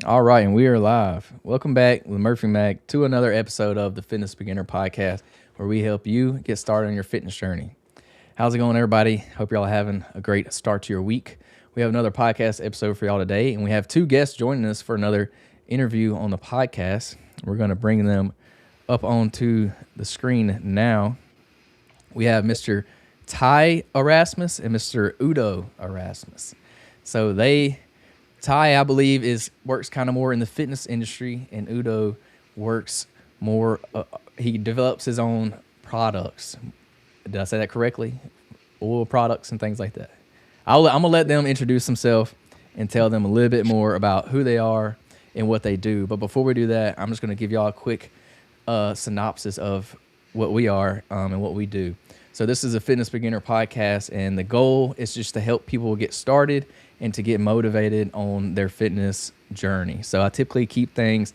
All right, and we are live. Welcome back with Murphy Mac to another episode of the Fitness Beginner Podcast, where we help you get started on your fitness journey. How's it going, everybody? Hope y'all are having a great start to your week. We have another podcast episode for y'all today, and we have two guests joining us for another interview on the podcast. We're going to bring them up onto the screen now. We have Mr. Ty Erasmus and Mr. Udo Erasmus. So Ty, I believe, is works kind of more in the fitness industry, and Udo works more. He develops his own products. Did I say that correctly? Oil products and things like that. I'm gonna let them introduce themselves and tell them a little bit more about who they are and what they do. But before we do that, I'm just gonna give y'all a quick synopsis of what we are and what we do. So this is a fitness beginner podcast, and the goal is just to help people get started and to get motivated on their fitness journey. So I typically keep things,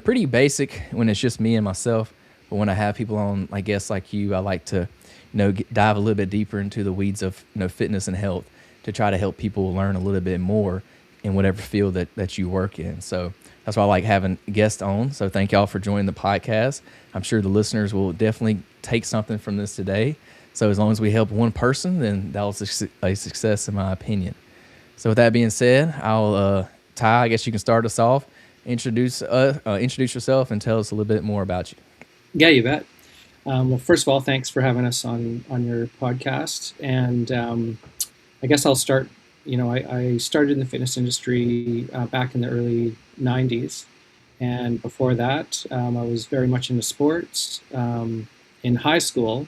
pretty basic when it's just me and myself. But when I have people on, I guess like you, I like to, dive a little bit deeper into the weeds of, fitness and health to try to help people learn a little bit more in whatever field that you work in. So that's why I like having guests on. So thank y'all for joining the podcast. I'm sure the listeners will definitely take something from this today. So as long as we help one person, then that was a success in my opinion. So with that being said, Ty, I guess you can start us off. Introduce yourself and tell us a little bit more about you. Yeah, you bet. Well, first of all, thanks for having us on your podcast. And I guess I'll start. I started in the fitness industry back in the early '90s, and before that, I was very much into sports. In high school,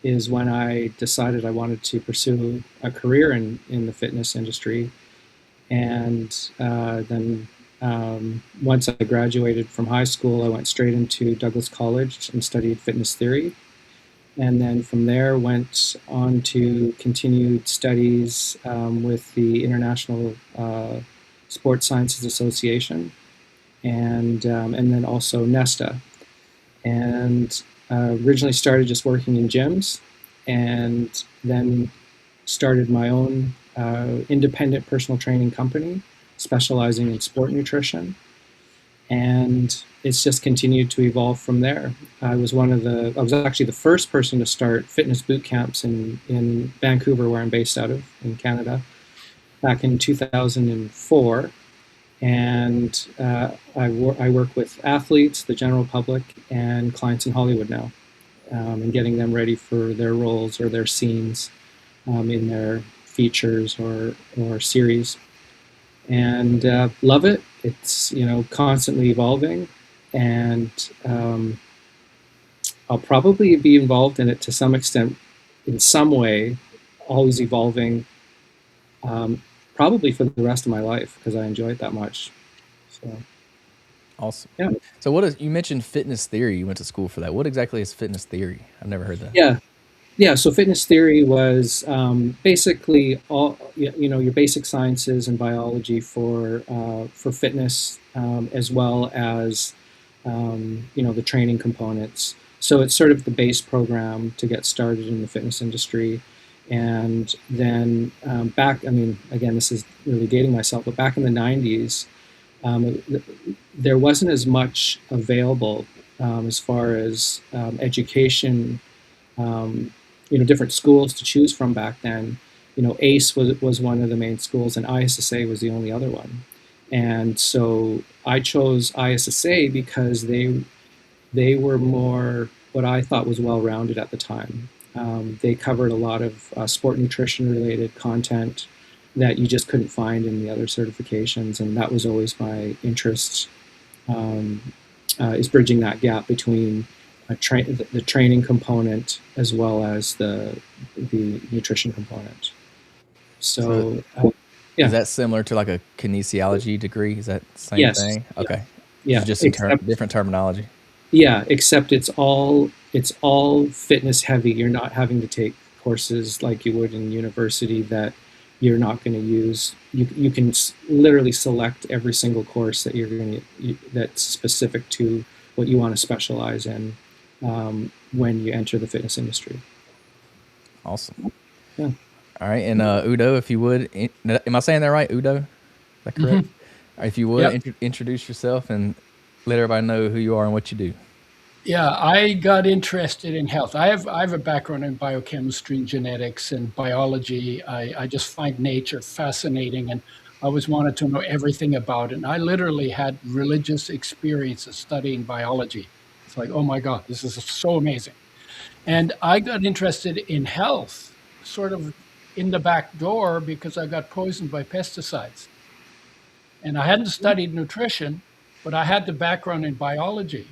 is when I decided I wanted to pursue a career in the fitness industry. And then once I graduated from high school, I went straight into Douglas College and studied fitness theory. And then from there, went on to continued studies with the International Sports Sciences Association, and then also Nesta. And originally started just working in gyms, and then started my own independent personal training company specializing in sport nutrition. And it's just continued to evolve from there. I was actually the first person to start fitness boot camps in Vancouver, where I'm based out of in Canada, back in 2004. And I work with athletes, the general public, and clients in Hollywood now, and getting them ready for their roles or their scenes in their features or series. And love it. It's constantly evolving, and I'll probably be involved in it to some extent, in some way, always evolving. Probably for the rest of my life because I enjoy it that much. So Awesome. yeah, So you mentioned fitness theory. You went to school for that. What exactly is fitness theory? I've never heard that. yeah. So fitness theory was basically all your basic sciences and biology for fitness, as well as the training components. So it's sort of the base program to get started in the fitness industry. And then back, I mean, again, this is really dating myself, but back in the '90s, um, there wasn't as much available as far as education, um, different schools to choose from back then. ACE was one of the main schools, and ISSA was the only other one. And so I chose ISSA because they were more what I thought was well-rounded at the time. They covered a lot of sport nutrition related content that you just couldn't find in the other certifications, and that was always my interest, is bridging that gap between the training component as well as the nutrition component. So So is yeah, that similar to like a kinesiology degree? Is that the same yes, thing? yeah, Okay. This yeah. is just some Except different terminology. Yeah, except it's all fitness heavy. You're not having to take courses like you would in university that you're not going to use. You can literally select every single course that you're going to that's specific to what you want to specialize in when you enter the fitness industry. Awesome. Yeah. All right. And Udo, if you would, am I saying that right? Udo? Is that correct? Mhm. If you would, Yep. introduce yourself and let everybody know who you are and what you do. Yeah, I got interested in health. I have a background in biochemistry, genetics, and biology. I just find nature fascinating, and I always wanted to know everything about it. And I literally had religious experiences studying biology. It's like, oh my God, this is so amazing. And I got interested in health sort of in the back door because I got poisoned by pesticides. And I hadn't studied nutrition, but I had the background in biology.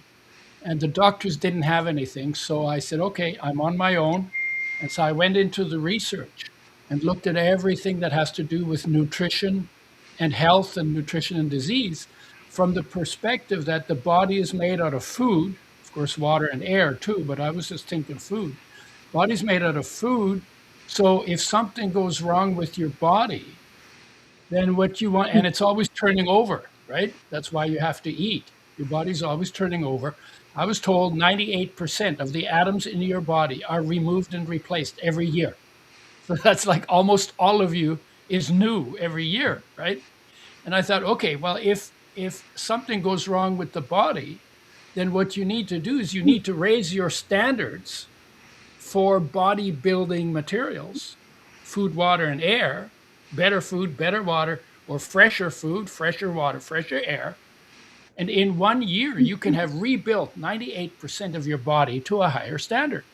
And the doctors didn't have anything. So I said, okay, I'm on my own. And so I went into the research and looked at everything that has to do with nutrition and health and nutrition and disease from the perspective that the body is made out of food, of course, water and air too, but I was just thinking food. Body's made out of food. So if something goes wrong with your body, then what you want, and it's always turning over, right? That's why you have to eat. Your body's always turning over. I was told 98% of the atoms in your body are removed and replaced every year. So that's like almost all of you is new every year, right? And I thought, okay, well, if something goes wrong with the body, then what you need to do is you need to raise your standards for bodybuilding materials, food, water, and air, better food, better water, or fresher food, fresher water, fresher air. And in 1 year, you can have rebuilt 98% of your body to a higher standard.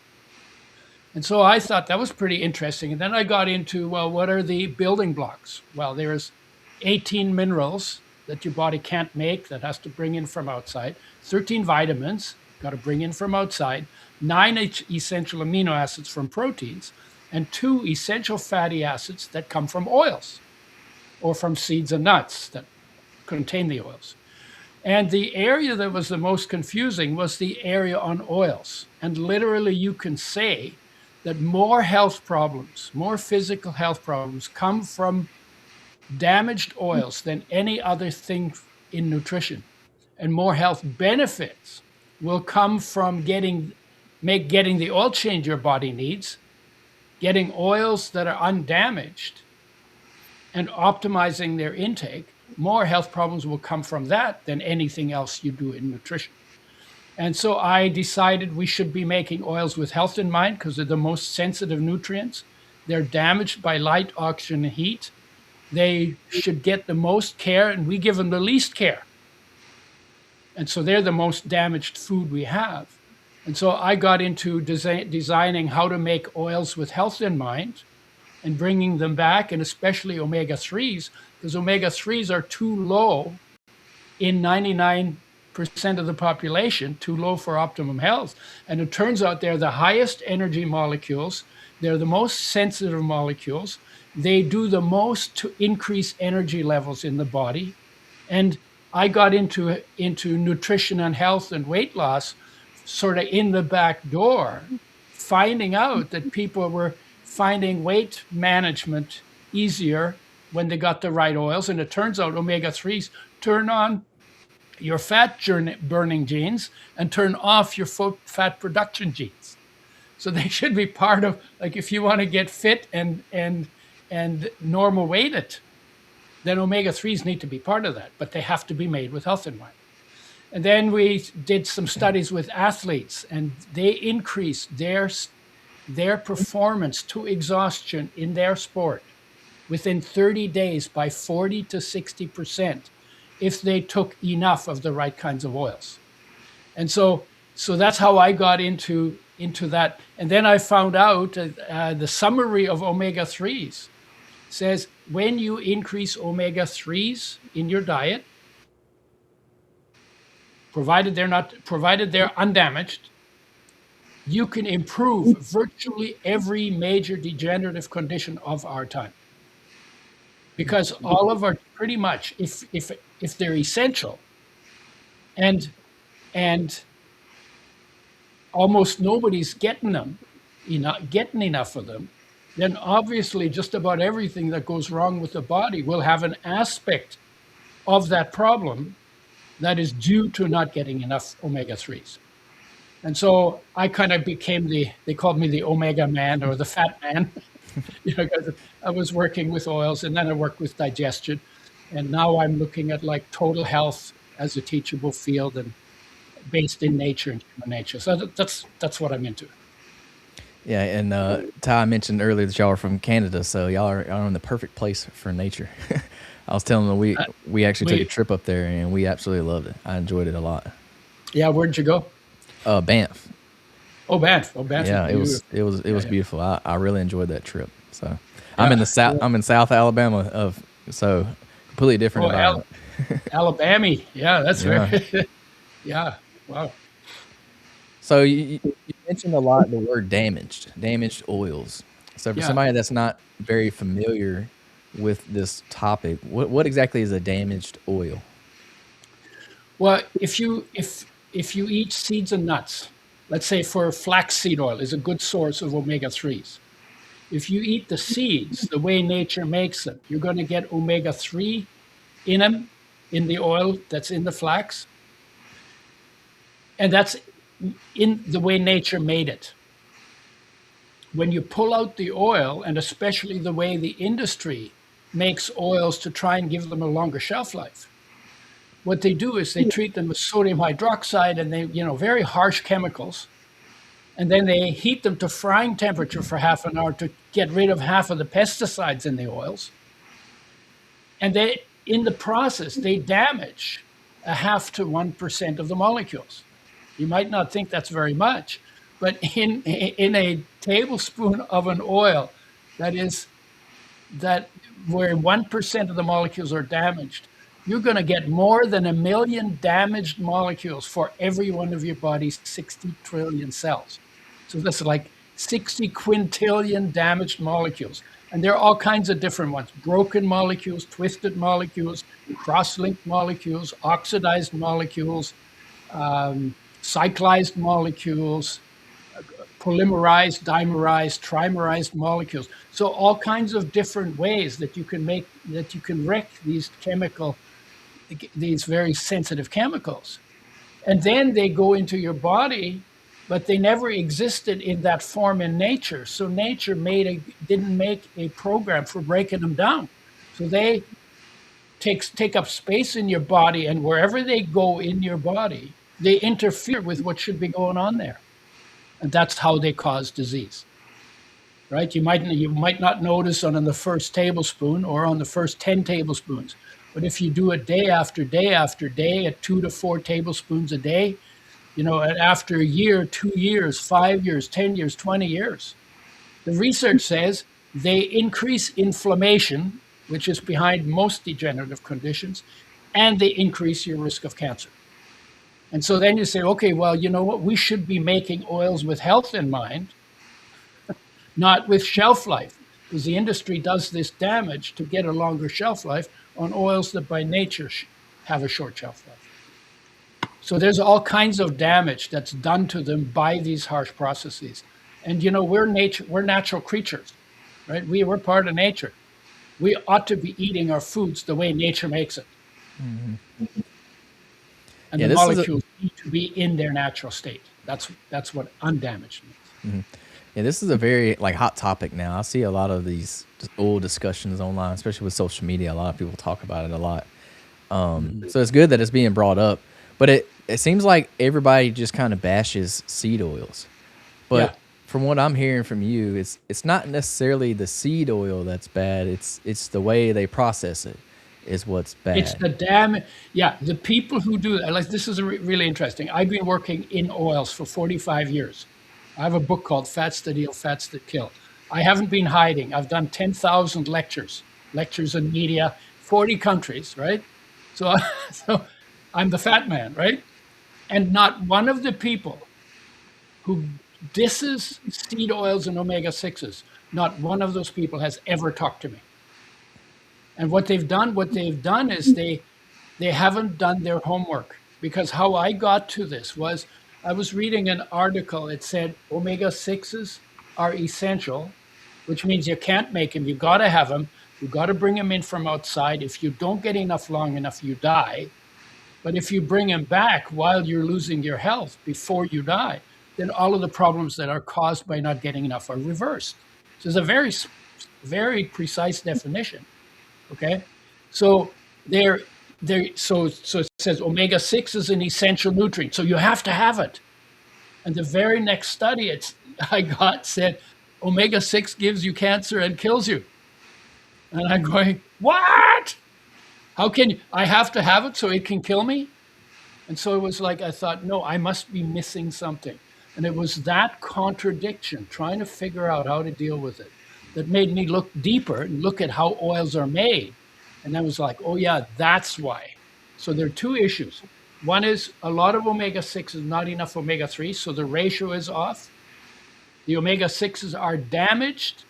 And so I thought that was pretty interesting. And then I got into, well, what are the building blocks? Well, there's 18 minerals that your body can't make that has to bring in from outside, 13 vitamins, got to bring in from outside, 9 essential amino acids from proteins, and 2 essential fatty acids that come from oils or from seeds and nuts that contain the oils. And the area that was the most confusing was the area on oils. And literally, you can say that more health problems, more physical health problems come from damaged oils than any other thing in nutrition. And more health benefits will come from getting the oil change your body needs, getting oils that are undamaged, and optimizing their intake. More health problems will come from that than anything else you do in nutrition. And so I decided we should be making oils with health in mind because they're the most sensitive nutrients. They're damaged by light, oxygen, and heat. They should get the most care, and we give them the least care. And so they're the most damaged food we have. And so I got into designing how to make oils with health in mind and bringing them back, and especially omega-3s, because omega-3s are too low in 99% of the population, too low for optimum health. And it turns out they're the highest energy molecules. They're the most sensitive molecules. They do the most to increase energy levels in the body. And I got into nutrition and health and weight loss sort of in the back door, finding out that people were finding weight management easier when they got the right oils. And it turns out omega-3s turn on your fat burning genes and turn off your fat production genes. So they should be part of, like, if you want to get fit and normal weighted, then omega-3s need to be part of that, but they have to be made with health in mind. And then we did some studies with athletes, and they increased their performance to exhaustion in their sport within 30 days by 40 to 60% if they took enough of the right kinds of oils. And so that's how I got into that. And then I found out the summary of omega-3s says when you increase omega-3s in your diet, provided they're undamaged, you can improve virtually every major degenerative condition of our time. Because all of our, pretty much, if they're essential, and almost nobody's getting enough of them, then obviously just about everything that goes wrong with the body will have an aspect of that problem that is due to not getting enough omega-3s. And so I kind of became they called me the omega man or the fat man, because I was working with oils, and then I worked with digestion. And now I'm looking at like total health as a teachable field and based in nature and human nature. So that's what I'm into. Yeah, and Ty mentioned earlier that y'all are from Canada, so y'all are in the perfect place for nature. I was telling them Uh, we actually took a we trip up there and we absolutely loved it. I enjoyed it a lot. Yeah, where'd you go? Banff. Oh, Banff. Oh, Banff is Yeah, beautiful. it Yeah, was yeah, beautiful. I really enjoyed that trip. So I'm in yeah. the south. Yeah. I'm in South Alabama so completely different Oh, environment. Alabama. Yeah, that's very. Yeah. Yeah. Wow. So you mentioned a lot the word damaged oils. So for Yeah. somebody that's not very familiar with this topic, what exactly is a damaged oil? Well, if you eat seeds and nuts, let's say for flaxseed oil is a good source of omega threes. If you eat the seeds the way nature makes them, you're going to get omega three in them in the oil that's in the flax, and that's in the way nature made it. When you pull out the oil, and especially the way the industry makes oils to try and give them a longer shelf life, what they do is they treat them with sodium hydroxide and very harsh chemicals, and then they heat them to frying temperature for half an hour to get rid of half of the pesticides in the oils. And in the process, they damage a half to 1% of the molecules. You might not think that's very much, but in a tablespoon of an oil that is that where 1% of the molecules are damaged, you're going to get more than 1 million damaged molecules for every one of your body's 60 trillion cells. So that's like 60 quintillion damaged molecules. And there are all kinds of different ones: broken molecules, twisted molecules, cross-linked molecules, oxidized molecules, cyclized molecules, polymerized, dimerized, trimerized molecules. So all kinds of different ways that you can wreck these very sensitive chemicals. And then they go into your body, but they never existed in that form in nature. So nature didn't make a program for breaking them down. So they take up space in your body, and wherever they go in your body, they interfere with what should be going on there. And that's how they cause disease. Right? You might not notice on the first tablespoon or on the first 10 tablespoons, but if you do it day after day after day at 2 to 4 tablespoons a day, and after a year, 2 years, 5 years, 10 years, 20 years, the research says they increase inflammation, which is behind most degenerative conditions, and they increase your risk of cancer. And so then you say, okay, well, you know what? We should be making oils with health in mind, not with shelf life, because the industry does this damage to get a longer shelf life on oils that by nature have a short shelf life. So there's all kinds of damage that's done to them by these harsh processes. And we're natural creatures, right? We're part of nature. We ought to be eating our foods the way nature makes it. And Yeah, the this is a molecules need to be in their natural state. That's what undamaged means. yeah, this is a very like hot topic now. I see a lot of these oil discussions online, especially with social media. A lot of people talk about it a lot. So it's good that it's being brought up, but it seems like everybody just kind of bashes seed oils. Yeah. But from what I'm hearing from you, it's not necessarily the seed oil that's bad. It's the way they process it is what's It's bad. the damn, yeah, the people who do that. Like, this is really interesting. I've been working in oils for 45 years. I have a book called Fats That Heal, Fats That Kill. I haven't been hiding. I've done 10,000 lectures in media, 40 countries, right? So, so I'm the fat man, right? And not one of the people who disses seed oils and omega 6s, not one of those people has ever talked to me. And what they've done is they haven't done their homework, because how I got to this was I was reading an article. It said omega 6s are essential, which means you can't make them. You got to have them. You got to bring them in from outside. If you don't get enough long enough, you die. But if you bring them back while you're losing your health before you die, then all of the problems that are caused by not getting enough are reversed. So it's a very, very precise definition. Okay. So So it says omega-6 is an essential nutrient, so you have to have it. And the very next study I got said omega-6 gives you cancer and kills you. And I'm going, what? How can you? I have to have it so it can kill me? And so it was like, I thought, no, I must be missing something. And it was that contradiction, trying to figure out how to deal with it, that made me look deeper and look at how oils are made. And I was like, oh, yeah, that's why. So there are two issues. One is a lot of omega-6 is not enough omega-3, so the ratio is off. The omega-6s are damaged.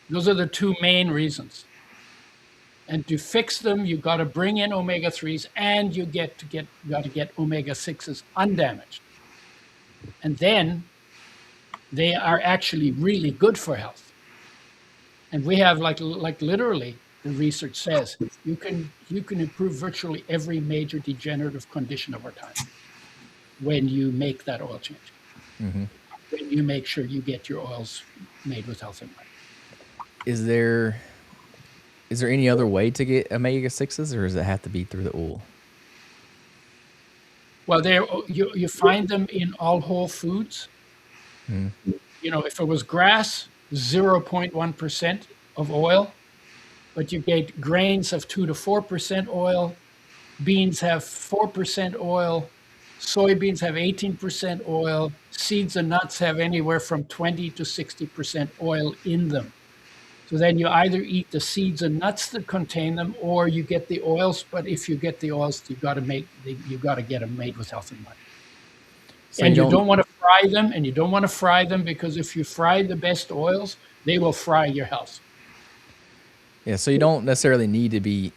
Those are the two main reasons. And to fix them, you've got to bring in omega-3s, and you got to get omega-6s undamaged. And then they are actually really good for health. And we have like literally, the research says you can improve virtually every major degenerative condition over time when you make that oil change. Mm-hmm. When you make sure you get your oils made with health in mind. Is there any other way to get omega-6s, or does it have to be through the oil? Well, you find them in all whole foods. Mm. If it was grass, 0.1% of oil, but you get grains of 2 to 4% oil, beans have 4% oil, soybeans have 18% oil, seeds and nuts have anywhere from 20 to 60% oil in them. So then you either eat the seeds and nuts that contain them, or you get the oils. But if you get the oils, you've got to get them made with health in mind. So and you don't want to fry them, and you don't want to fry them because if you fry the best oils, they will fry your health. Yeah, so you don't necessarily need to be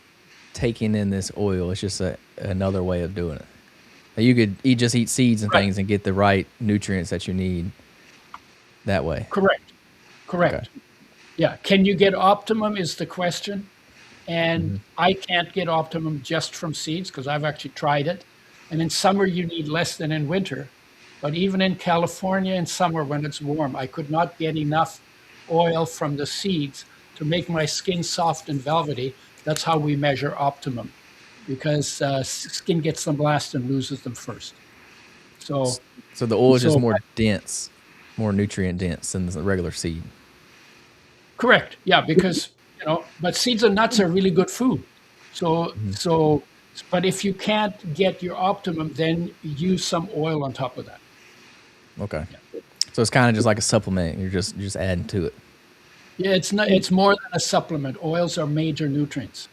taking in this oil. It's just another way of doing it. You could just eat seeds and things and get the right nutrients that you need that way. Correct. Okay. Yeah, can you get optimum is the question. And I can't get optimum just from seeds because I've actually tried it. And in summer, you need less than in winter. But even in California in summer when it's warm, I could not get enough oil from the seeds to make my skin soft and velvety. That's how we measure optimum, because skin gets them last and loses them first. So the oil is just more dense, more nutrient dense than the regular seed. Correct. Yeah, because but seeds and nuts are really good food. So but if you can't get your optimum, then use some oil on top of that. Okay. Yeah. So it's kind of just like a supplement. You're just adding to it. Yeah, it's more than a supplement. Oils are major nutrients.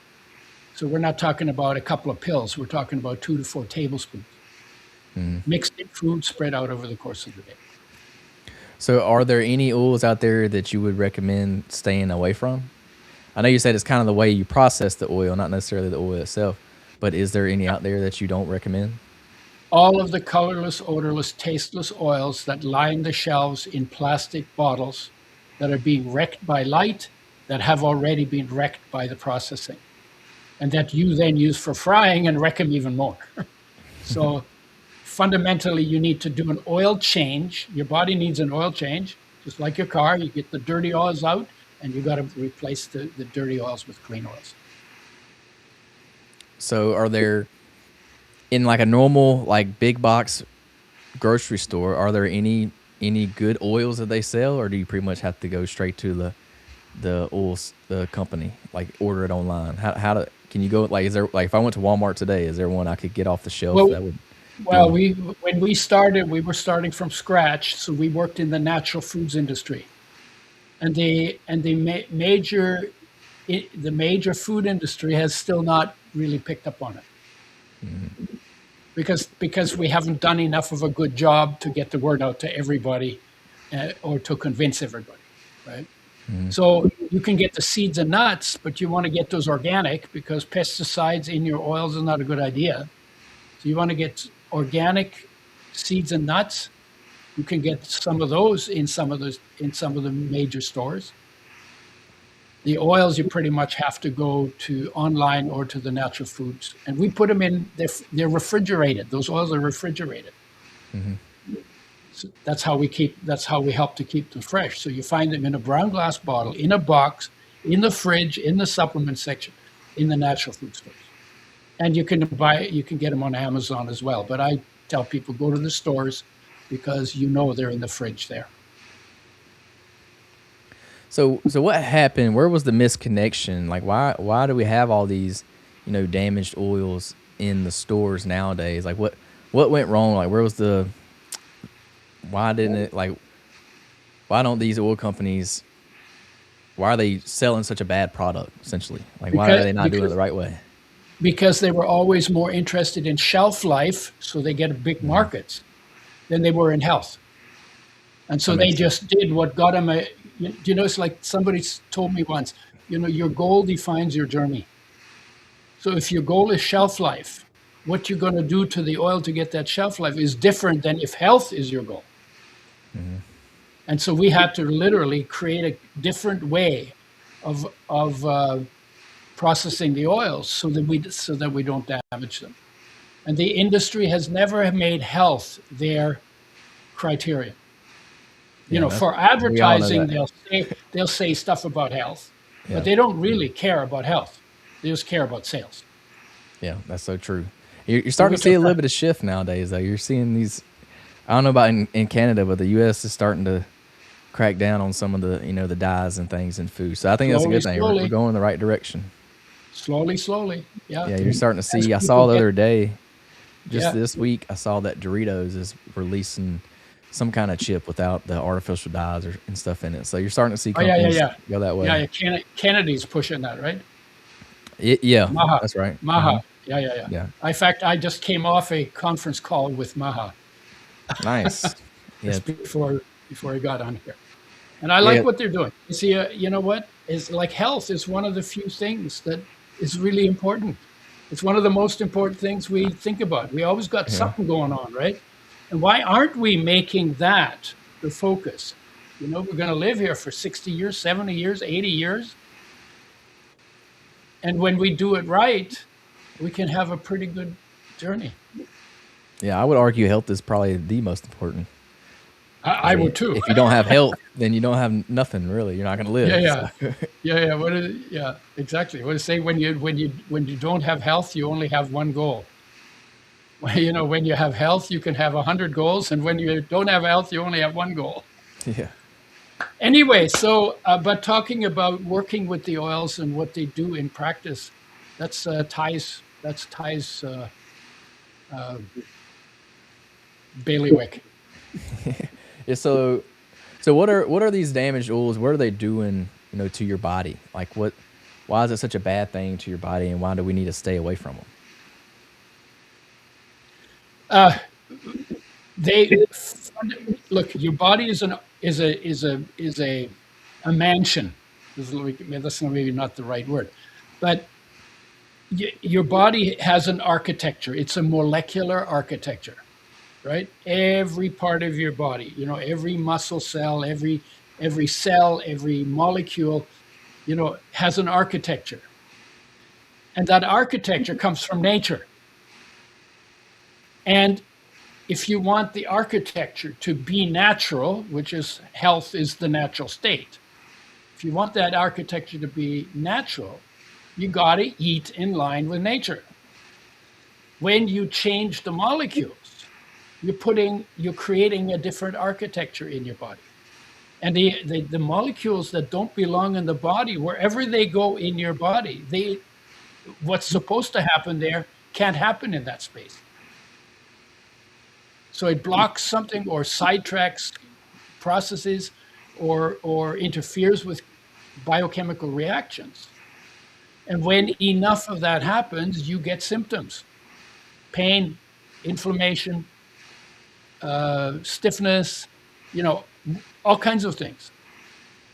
So we're not talking about a couple of pills. We're talking about 2 to 4 tablespoons mixed in food, spread out over the course of the day. So are there any oils out there that you would recommend staying away from? I know you said it's kind of the way you process the oil, not necessarily the oil itself, but is there any out there that you don't recommend? All of the colorless, odorless, tasteless oils that line the shelves in plastic bottles that are being wrecked by light, that have already been wrecked by the processing, and that you then use for frying and wreck them even more. So fundamentally, you need to do an oil change. Your body needs an oil change, just like your car. You get the dirty oils out, and you got to replace the dirty oils with clean oils. So are there, in like a normal, like big box grocery store, are there any good oils that they sell, or do you pretty much have to go straight to the oils, the company, like order it online? Can you go, like, is there, like, if I went to Walmart today, is there one I could get off the shelf that would? Well, when we started, we were starting from scratch, so we worked in the natural foods industry, and the major food industry has still not really picked up on it, because we haven't done enough of a good job to get the word out to everybody, or to convince everybody, right? So you can get the seeds and nuts, but you want to get those organic because pesticides in your oils is not a good idea. So you want to get organic seeds and nuts. You can get some of those in some of the major stores. The oils, you pretty much have to go to online or to the natural foods, and we put them in. They're refrigerated. Those oils are refrigerated. So that's how we help to keep them fresh. So you find them in a brown glass bottle, in a box, in the fridge, in the supplement section. in the natural food stores. And you can get them on Amazon as well. But I tell people, go to the stores because they're in the fridge there. So what happened? Where was the misconnection? Like, why do we have all these, damaged oils in the stores nowadays? Like, what went wrong? Like, why didn't it, like, why don't these oil companies, why are they selling such a bad product, essentially? Like, why are they not doing it the right way? Because they were always more interested in shelf life, so they get big markets, than they were in health. And so they just did what got them it's like somebody told me once, your goal defines your journey. So if your goal is shelf life, what you're going to do to the oil to get that shelf life is different than if health is your goal. Mm-hmm. And so we had to literally create a different way of processing the oils so that we don't damage them. And the industry has never made health their criteria. For advertising, they'll say stuff about health, but they don't really care about health. They just care about sales. Yeah, that's so true. You're starting to see a little bit of shift nowadays, though. You're seeing these. I don't know about in Canada, but the U.S. is starting to crack down on some of the the dyes and things in food. So I think that's a good thing. We're going in the right direction. Slowly. Yeah. Yeah, you're starting to see. I saw the other day, this week, I saw that Doritos is releasing some kind of chip without the artificial dyes and stuff in it. So you're starting to see companies go that way. Yeah, Kennedy's pushing that, right? Maha. That's right. Maha. Mm-hmm. Yeah. In fact, I just came off a conference call with Maha. Nice. Just before I got on here. And I like what they're doing. You see, you know what? It's like health is one of the few things that is really important. It's one of the most important things we think about. We always got something going on, right? And why aren't we making that the focus? We're going to live here for 60 years, 70 years, 80 years. And when we do it right, we can have a pretty good journey. Yeah, I would argue health is probably the most important. I would too. If you don't have health, then you don't have nothing really. You're not going to live. Yeah. Exactly. What does it say? When you don't have health, you only have one goal. When you have health, you can have 100 goals, and when you don't have health, you only have one goal. Yeah. Anyway, so but talking about working with the oils and what they do in practice, that's Ty's bailiwick. Yeah, so what are these damaged oils? What are they doing, to your body? Like why is it such a bad thing to your body, and why do we need to stay away from them? Look, your body is a mansion. That's maybe not the right word, but your body has an architecture. It's a molecular architecture, right? Every part of your body, every muscle cell, every cell, every molecule, has an architecture, and that architecture comes from nature. And if you want the architecture to be natural, which is health is the natural state, if you want that architecture to be natural, you got to eat in line with nature. When you change the molecules, you're creating a different architecture in your body. And the molecules that don't belong in the body, wherever they go in your body, what's supposed to happen there can't happen in that space. So it blocks something or sidetracks processes or interferes with biochemical reactions. And when enough of that happens, you get symptoms: pain, inflammation, stiffness, all kinds of things.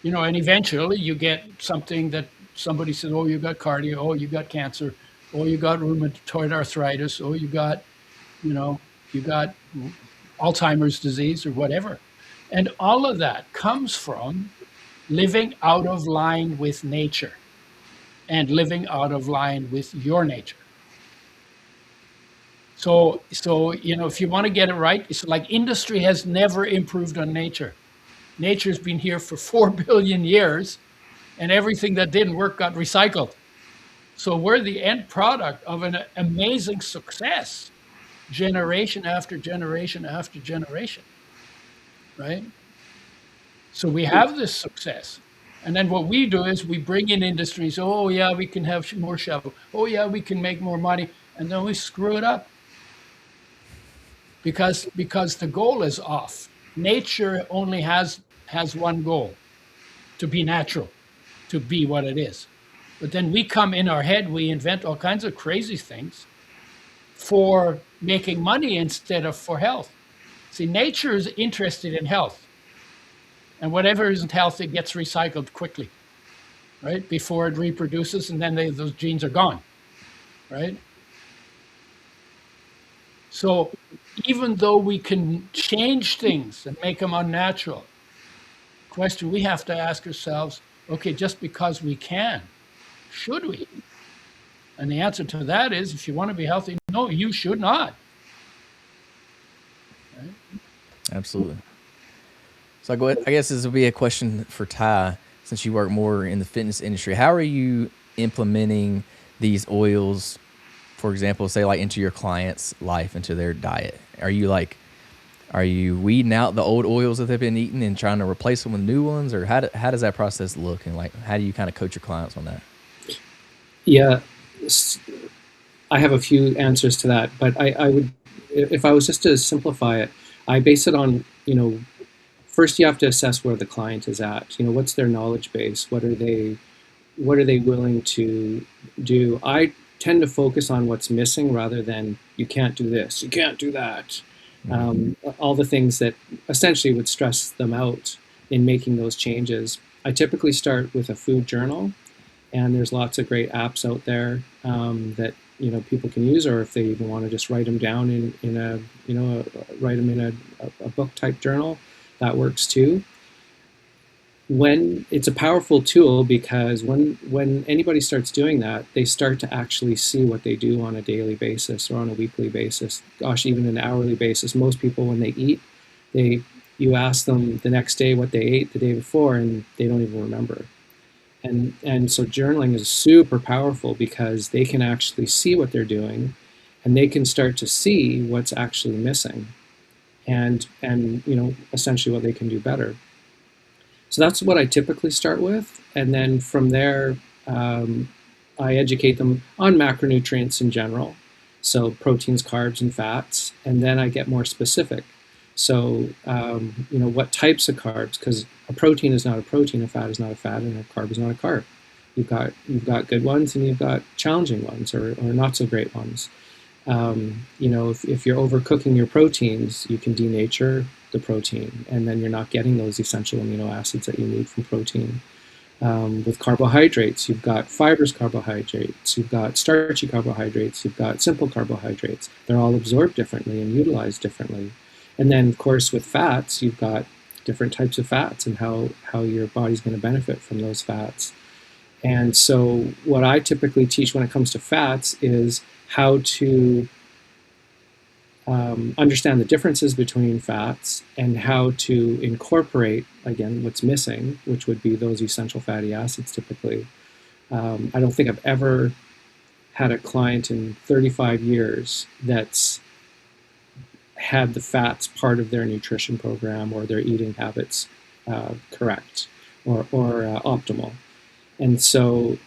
And eventually you get something that somebody says, oh, you got cardio, oh, you got cancer, oh, you got rheumatoid arthritis, oh, you got Alzheimer's disease or whatever. And all of that comes from living out of line with nature and living out of line with your nature. So if you want to get it right, it's like industry has never improved on nature. Nature's been here for 4 billion years, and everything that didn't work got recycled. So we're the end product of an amazing success, generation after generation after generation, right? So we have this success. And then what we do is we bring in industries. Oh, yeah, we can have more shovel. Oh, yeah, we can make more money. And then we screw it up because the goal is off. Nature only has one goal, to be natural, to be what it is. But then we come in our head, we invent all kinds of crazy things for making money instead of for health. See, nature is interested in health, and whatever isn't healthy gets recycled quickly, right? Before it reproduces, and then those genes are gone, right? So even though we can change things and make them unnatural, question we have to ask ourselves, okay, just because we can, should we? And the answer to that is, if you want to be healthy, no, you should not. Right? Absolutely. So I guess this will be a question for Ty, since you work more in the fitness industry. How are you implementing these oils, for example, say like into your client's life, into their diet? Are you weeding out the old oils that they've been eating and trying to replace them with new ones, or how does that process look, and like how do you kind of coach your clients on that? Yeah, I have a few answers to that, but I would, if I was just to simplify it, I base it on, first you have to assess where the client is at. What's their knowledge base? What are they willing to do? I tend to focus on what's missing rather than you can't do this, you can't do that. All the things that essentially would stress them out in making those changes. I typically start with a food journal, and there's lots of great apps out there that people can use, or if they even want to just write them down in a write them in a book type journal, that works too. When it's a powerful tool, because when anybody starts doing that, they start to actually see what they do on a daily basis or on a weekly basis, gosh, even an hourly basis. Most people, when they eat, you ask them the next day what they ate the day before, and they don't even remember. And so journaling is super powerful because they can actually see what they're doing, and they can start to see what's actually missing, and essentially what they can do better. So that's what I typically start with, and then from there, I educate them on macronutrients in general, so proteins, carbs, and fats, and then I get more specific. So what types of carbs? Because a protein is not a protein, a fat is not a fat, and a carb is not a carb. You've got good ones, and you've got challenging ones, or not so great ones. If you're overcooking your proteins, you can denature the protein, and then you're not getting those essential amino acids that you need from protein. With carbohydrates, you've got fibrous carbohydrates, you've got starchy carbohydrates, you've got simple carbohydrates. They're all absorbed differently and utilized differently. And then, of course, with fats, you've got different types of fats and how your body's going to benefit from those fats. And so what I typically teach when it comes to fats is how to understand the differences between fats and how to incorporate, again, what's missing, which would be those essential fatty acids typically. I don't think I've ever had a client in 35 years that's had the fats part of their nutrition program or their eating habits correct or optimal. And so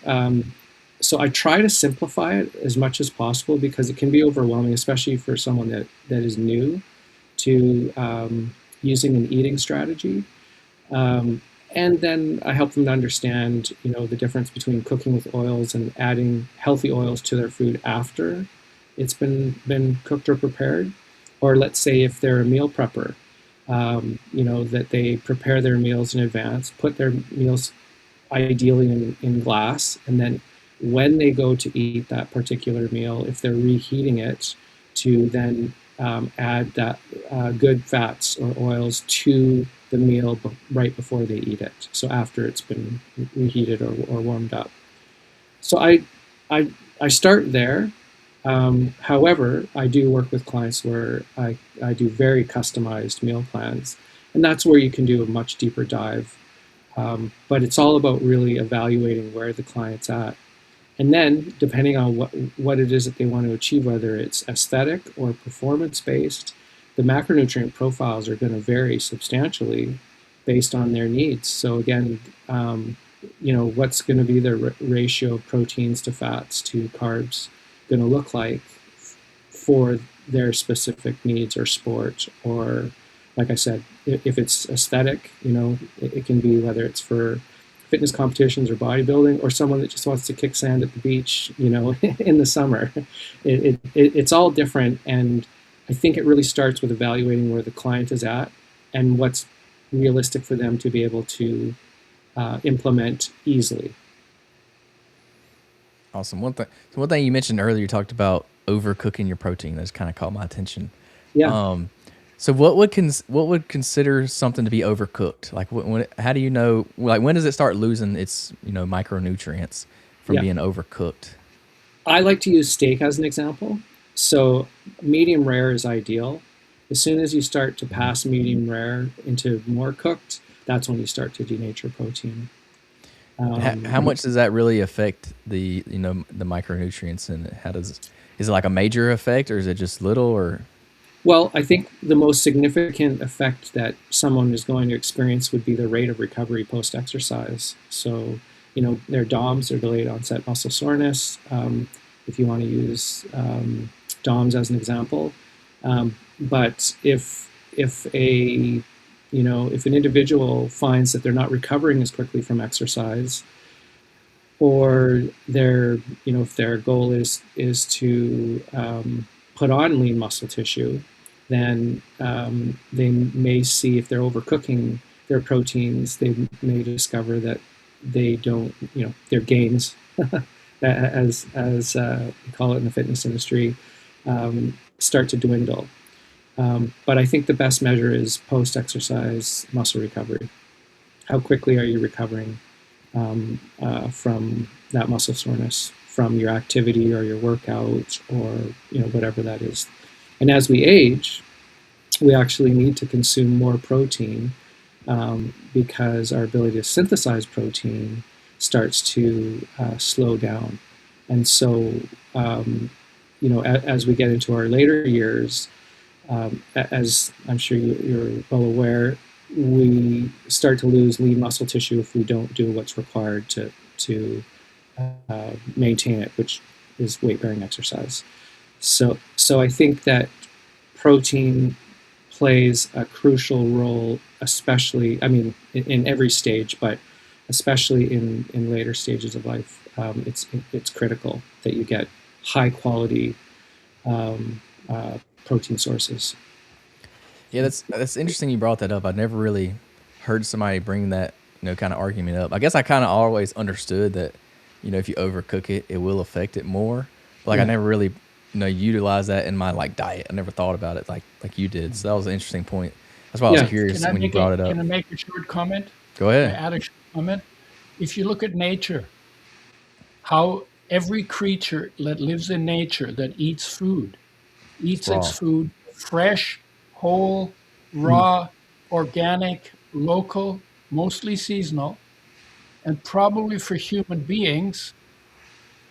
I try to simplify it as much as possible, because it can be overwhelming, especially for someone that is new to using an eating strategy. And then I help them to understand, the difference between cooking with oils and adding healthy oils to their food after it's been cooked or prepared. Or let's say if they're a meal prepper, that they prepare their meals in advance, put their meals ideally in glass, and then when they go to eat that particular meal, if they're reheating it, to then add that good fats or oils to the meal right before they eat it. So after it's been reheated or warmed up. So I start there. However, I do work with clients where I do very customized meal plans, and that's where you can do a much deeper dive. But it's all about really evaluating where the client's at. And then, depending on what it is that they want to achieve, whether it's aesthetic or performance based, the macronutrient profiles are going to vary substantially based on their needs. So again, what's going to be the ratio of proteins to fats to carbs going to look like for their specific needs or sport, or like I said, if it's aesthetic, it can be whether it's for fitness competitions or bodybuilding, or someone that just wants to kick sand at the beach, in the summer. It's all different, and I think it really starts with evaluating where the client is at and what's realistic for them to be able to implement easily. Awesome. One thing you mentioned earlier, you talked about overcooking your protein. That's kind of caught my attention. Yeah. So what would consider something to be overcooked? Like how do you know, like when does it start losing its, micronutrients from Yeah. being overcooked? I like to use steak as an example. So medium rare is ideal. As soon as you start to pass medium rare into more cooked, that's when you start to denature protein. How much does that really affect the, the micronutrients, and is it like a major effect, or is it just little, or? Well, I think the most significant effect that someone is going to experience would be the rate of recovery post-exercise. So, their DOMS, their delayed onset muscle soreness, if you want to use DOMS as an example. But if an individual finds that they're not recovering as quickly from exercise, or if their goal is to put on lean muscle tissue, then they may see, if they're overcooking their proteins, they may discover that they don't, their gains, as we call it in the fitness industry, start to dwindle. But I think the best measure is post-exercise muscle recovery. How quickly are you recovering from that muscle soreness from your activity or your workout, or whatever that is. And as we age, we actually need to consume more protein because our ability to synthesize protein starts to slow down. And so, as we get into our later years, as I'm sure you're well aware, we start to lose lean muscle tissue if we don't do what's required to maintain it, which is weight-bearing exercise. So I think that protein plays a crucial role, especially, in every stage, but especially in later stages of life. It's critical that you get high-quality protein sources. Yeah, that's interesting you brought that up. I never really heard somebody bring that, kind of argument up. I guess I kind of always understood that, if you overcook it, it will affect it more. But I never really, utilize that in my diet. I never thought about it like you did. So that was an interesting point. That's why I was curious when you brought it up. Can I make a short comment? Go ahead. Can I add a short comment? If you look at nature, how every creature that lives in nature that eats food, eats its food fresh, whole, raw, organic, local, mostly seasonal, and probably for human beings,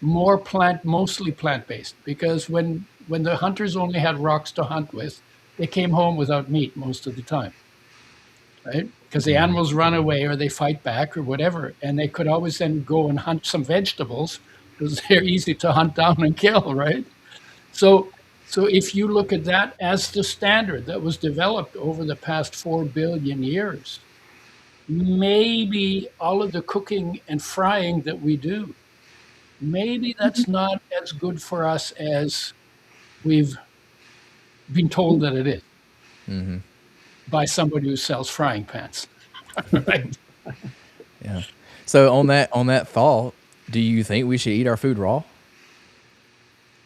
mostly plant-based. Because when the hunters only had rocks to hunt with, they came home without meat most of the time, right? Because the animals run away or they fight back or whatever, and they could always then go and hunt some vegetables because they're easy to hunt down and kill, right? So if you look at that as the standard that was developed over the past 4 billion years, maybe all of the cooking and frying that we do, maybe that's not as good for us as we've been told that it is by somebody who sells frying pans. Right? Yeah. So on that thought, do you think we should eat our food raw?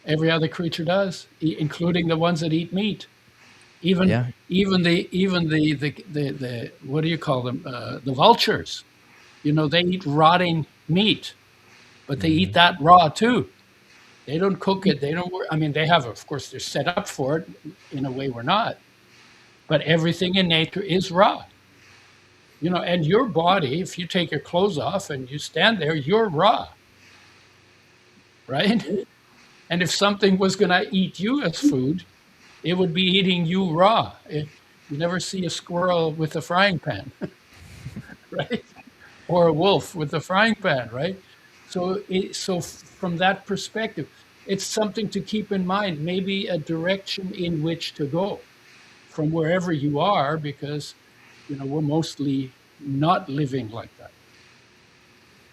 Every other creature does, including the ones that eat meat. Even the what do you call them? The vultures. They eat rotting meat, but they eat that raw too. They don't cook it. They don't. They have, of course, they're set up for it. In a way, we're not. But everything in nature is raw. And your body, if you take your clothes off and you stand there, you're raw. right? And if something was going to eat you as food, it would be eating you raw. You never see a squirrel with a frying pan, right? Or a wolf with a frying pan, right? So from that perspective, it's something to keep in mind, maybe a direction in which to go from wherever you are, because we're mostly not living like that.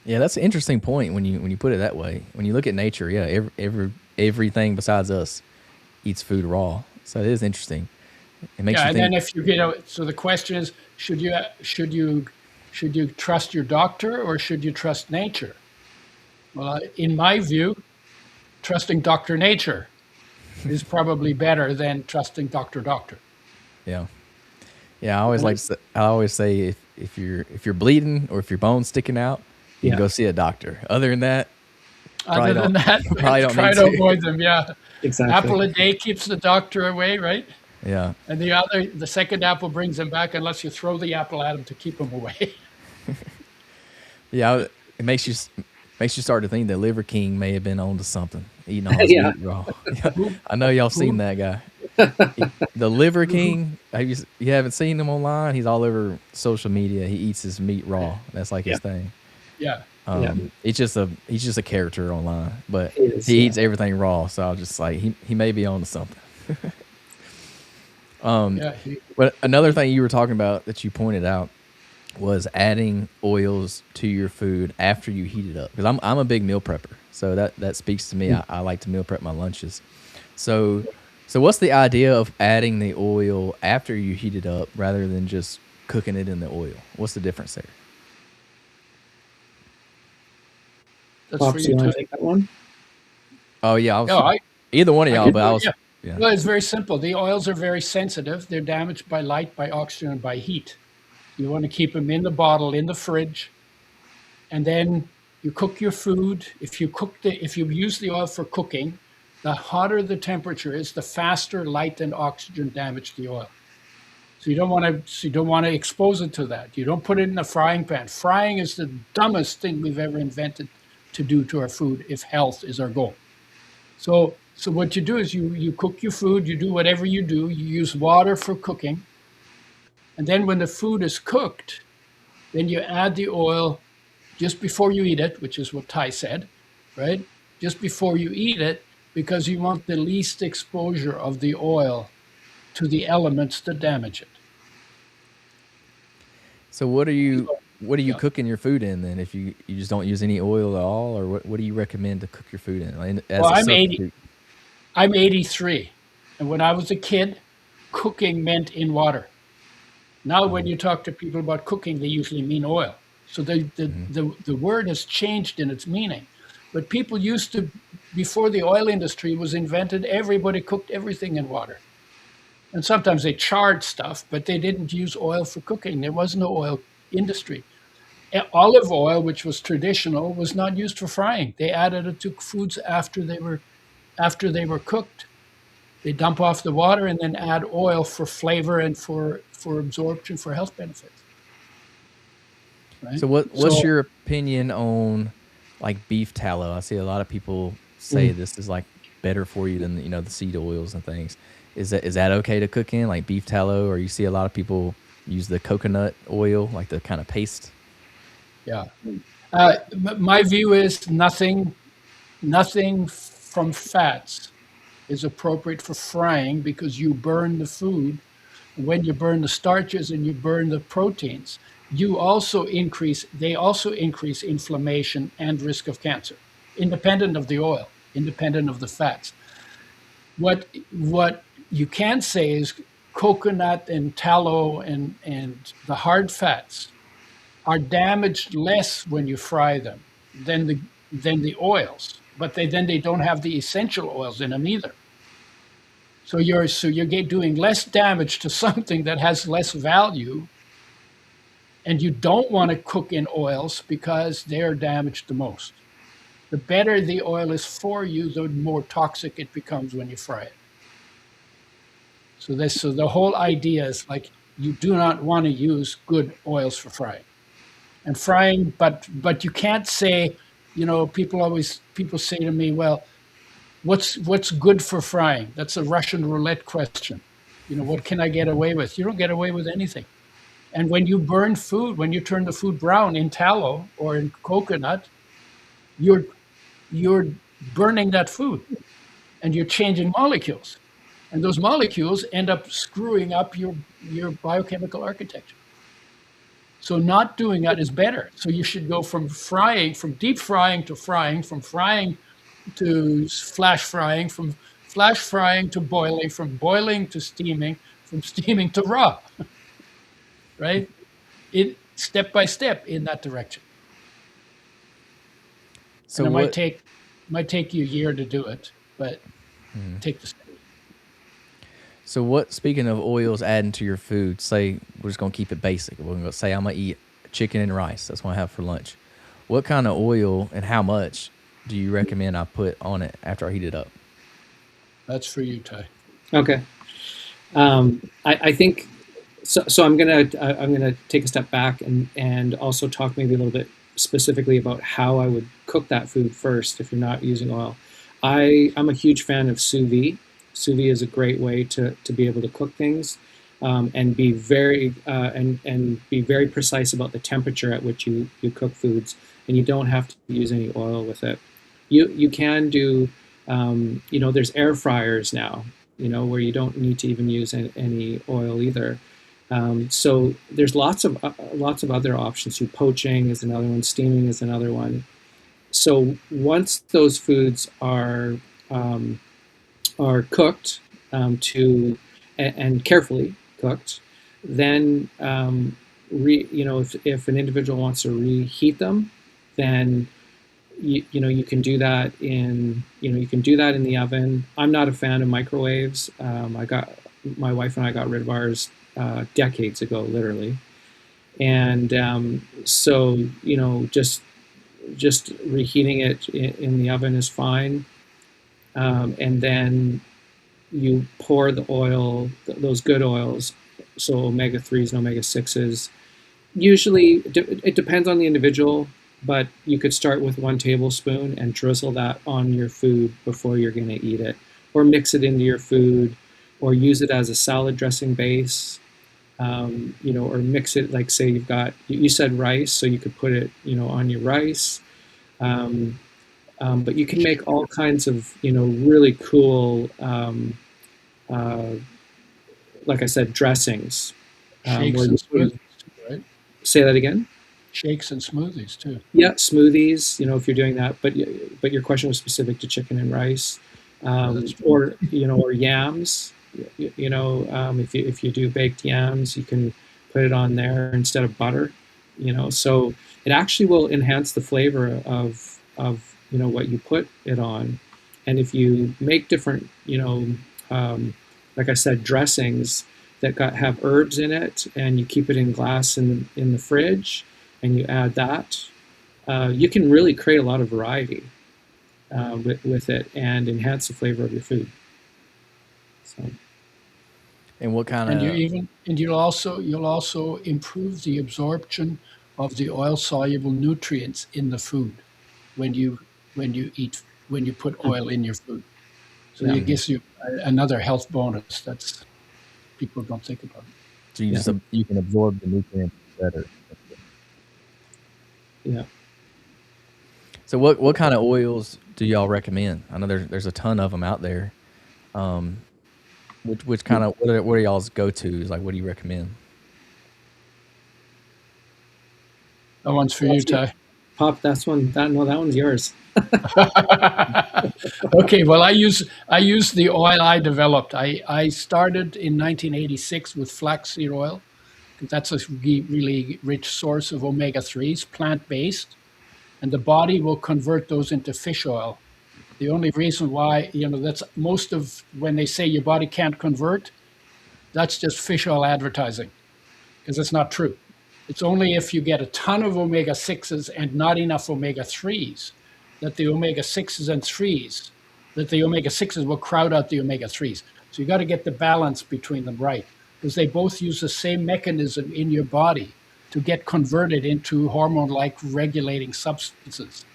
Yeah, that's an interesting point when you put it that way. When you look at nature, yeah, everything besides us eats food raw. So it is interesting. It makes Yeah, you and then think. if so the question is, should you trust your doctor or should you trust nature? Well, in my view, trusting Dr. Nature is probably better than trusting Doctor. Yeah, yeah. I always say if you're bleeding or if your bone's sticking out, you can Yeah, go see a doctor. Other than that, Other than that, probably don't try need to to. avoid them. Yeah, exactly. apple a day keeps the doctor away, right? Yeah, And the second apple brings him back unless you throw the apple at him to keep him away. yeah. It makes you start to think that Liver King may have been onto something, eating all his Yeah, meat raw. Yeah, who, I know y'all seen who, that guy. The Liver who, King. You haven't seen him online? He's all over social media. He eats his meat raw. That's like yeah, his thing. yeah, yeah. He's just a character online, but It is. he Yeah, eats everything raw. So I was just like, he may be on to something. yeah. But another thing you were talking about that you pointed out was adding oils to your food after you heat it up. Because I'm a big meal prepper, so that speaks to me. I like to meal prep my lunches. So what's the idea of adding the oil after you heat it up rather than just cooking it in the oil? What's the difference there? That's for Pops, you you want to. to take that one? Oh yeah, No, either one of I y'all, can but do I it. was Yeah. yeah. Well, it's very simple. The oils are very sensitive. They're damaged by light, by oxygen, and by heat. You want to keep them in the bottle, in the fridge, and then you cook your food. If you use the oil for cooking, the hotter the temperature is, the faster light and oxygen damage the oil. So you don't want to expose it to that. You don't put it in a frying pan. Frying is the dumbest thing we've ever invented to do to our food if health is our goal. So what you do is you cook your food, you do whatever you do, you use water for cooking, and then when the food is cooked, then you add the oil just before you eat it, which is what Ty said, right? Just before you eat it, because you want the least exposure of the oil to the elements that damage it. So what are you Yeah. cooking your food in then? If you just don't use any oil at all, or what do you recommend to cook your food in, like, Well, as a substitute? I'm 83, and when I was a kid, cooking meant in water. Now, when you talk to people about cooking, they usually mean oil. So the word has changed in its meaning. But people used to, before the oil industry was invented, everybody cooked everything in water. And sometimes they charred stuff, but they didn't use oil for cooking. There was no oil industry. Olive oil, which was traditional, was not used for frying. They added it to foods after they were cooked. They dump off the water and then add oil for flavor and for absorption for health benefits. Right. So what's So your opinion on like beef tallow? I see a lot of people say Mm. this is like better for you than the seed oils and things. Is that okay to cook in like beef tallow, or you see a lot of people use the coconut oil, like the kind of paste? yeah, my view is nothing from fats is appropriate for frying because you burn the food. When you burn the starches and you burn the proteins, they also increase inflammation and risk of cancer, independent of the oil, independent of the fats. What you can say is coconut and tallow and the hard fats are damaged less when you fry them than the oils, but then they don't have the essential oils in them either. So you're doing less damage to something that has less value, and you don't want to cook in oils because they're damaged the most. The better the oil is for you, the more toxic it becomes when you fry it. So the whole idea is like you do not want to use good oils for frying. And frying, but you can't say people say to me, well, what's good for frying? That's a Russian roulette question. What can I get away with? You don't get away with anything. And when you burn food, when you turn the food brown in tallow or in coconut, you're you're burning that food and you're changing molecules. And those molecules end up screwing up your biochemical architecture. So not doing that is better. So you should go from deep frying to frying, from frying to flash frying, from flash frying to boiling, from boiling to steaming, from steaming to raw, right? It step by step in that direction. So And it what? might take you a year to do it, but take the step. So what? Speaking of oils adding to your food, say we're just gonna keep it basic. We're gonna say I'm gonna eat chicken and rice. That's what I have for lunch. What kind of oil and how much do you recommend I put on it after I heat it up? That's for you, Ty. Okay. I think so. So I'm gonna take a step back and also talk maybe a little bit specifically about how I would cook that food first if you're not using oil. I'm a huge fan of sous vide. Sous vide is a great way to be able to cook things and be very precise about the temperature at which you cook foods, and you don't have to use any oil with it. You can do there's air fryers now, where you don't need to even use any oil either. So there's lots of other options. Poaching is another one. Steaming is another one. So once those foods are cooked to and carefully cooked, then if an individual wants to reheat them, then you can do that in the oven. I'm not a fan of microwaves. My wife and I got rid of ours decades ago, literally, and so just reheating it in the oven is fine. And then you pour the oil, those good oils, so omega-3s and omega-6s. Usually, it depends on the individual, but you could start with 1 tablespoon and drizzle that on your food before you're going to eat it, or mix it into your food, or use it as a salad dressing base, or mix it, like say you said rice, so you could put it, on your rice. But you can make all kinds of, really cool, like I said, dressings. Shakes and smoothies too, right? Say that again? Shakes and smoothies too. Yeah, smoothies, if you're doing that. But your question was specific to chicken and rice, or yams. If you do baked yams, you can put it on there instead of butter. So it actually will enhance the flavor of what you put it on. And if you make different like I said, dressings that have herbs in it, and you keep it in glass in the fridge, and you add that, you can really create a lot of variety with it and enhance the flavor of your food. So. And what kind of? And you'll also improve the absorption of the oil soluble nutrients in the food when you put oil in your food. So it gives you another health bonus that's people don't think about. So you can absorb the nutrients better. Yeah. So what kind of oils do y'all recommend? I know there's a ton of them out there. Which kind of what are y'all's go-tos? Like, what do you recommend? That one's for you, Ty. Pop, that one's yours. Okay, well, I use the oil I developed. I started in 1986 with flaxseed oil, because that's a really rich source of omega-3s, plant-based, and the body will convert those into fish oil. The only reason why, that's most of when they say your body can't convert, that's just fish oil advertising, because it's not true. It's only if you get a ton of omega-6s and not enough omega-3s that the omega-6s and 3s, that the omega-6s will crowd out the omega-3s. So you got to get the balance between them right, because they both use the same mechanism in your body to get converted into hormone-like regulating substances.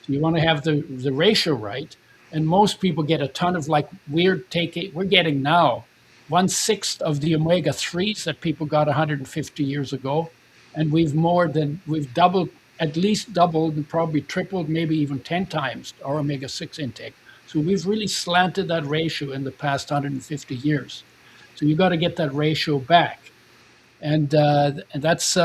So you want to have the ratio right. And most people get a ton of like we're getting now 1/6 of the omega 3s that people got 150 years ago. And we've doubled, at least doubled and probably tripled, maybe even 10 times our omega 6 intake. So we've really slanted that ratio in the past 150 years. So you got to get that ratio back. And that's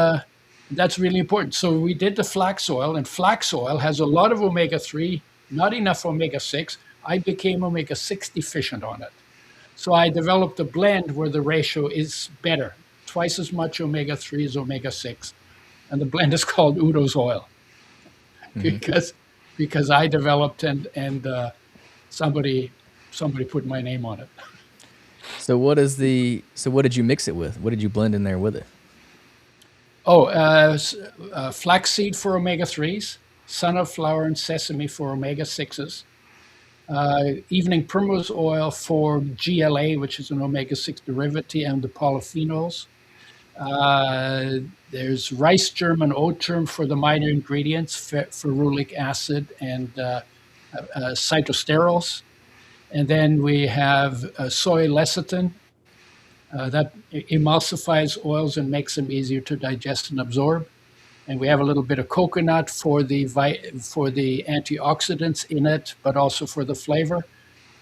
really important. So we did the flax oil, and flax oil has a lot of omega 3, not enough omega 6. I became omega 6 deficient on it. So I developed a blend where the ratio is better, twice as much omega 3 as omega 6. And the blend is called Udo's oil because I developed and somebody put my name on it. So what did you mix it with? What did you blend in there with it? Oh, flaxseed for omega 3s, sunflower and sesame for omega 6s, evening primrose oil for GLA, which is an omega 6 derivative, and the polyphenols. There's rice germ and oat germ for the minor ingredients, ferulic acid and cytosterols. And then we have soy lecithin, that emulsifies oils and makes them easier to digest and absorb. And we have a little bit of coconut for the antioxidants in it, but also for the flavor.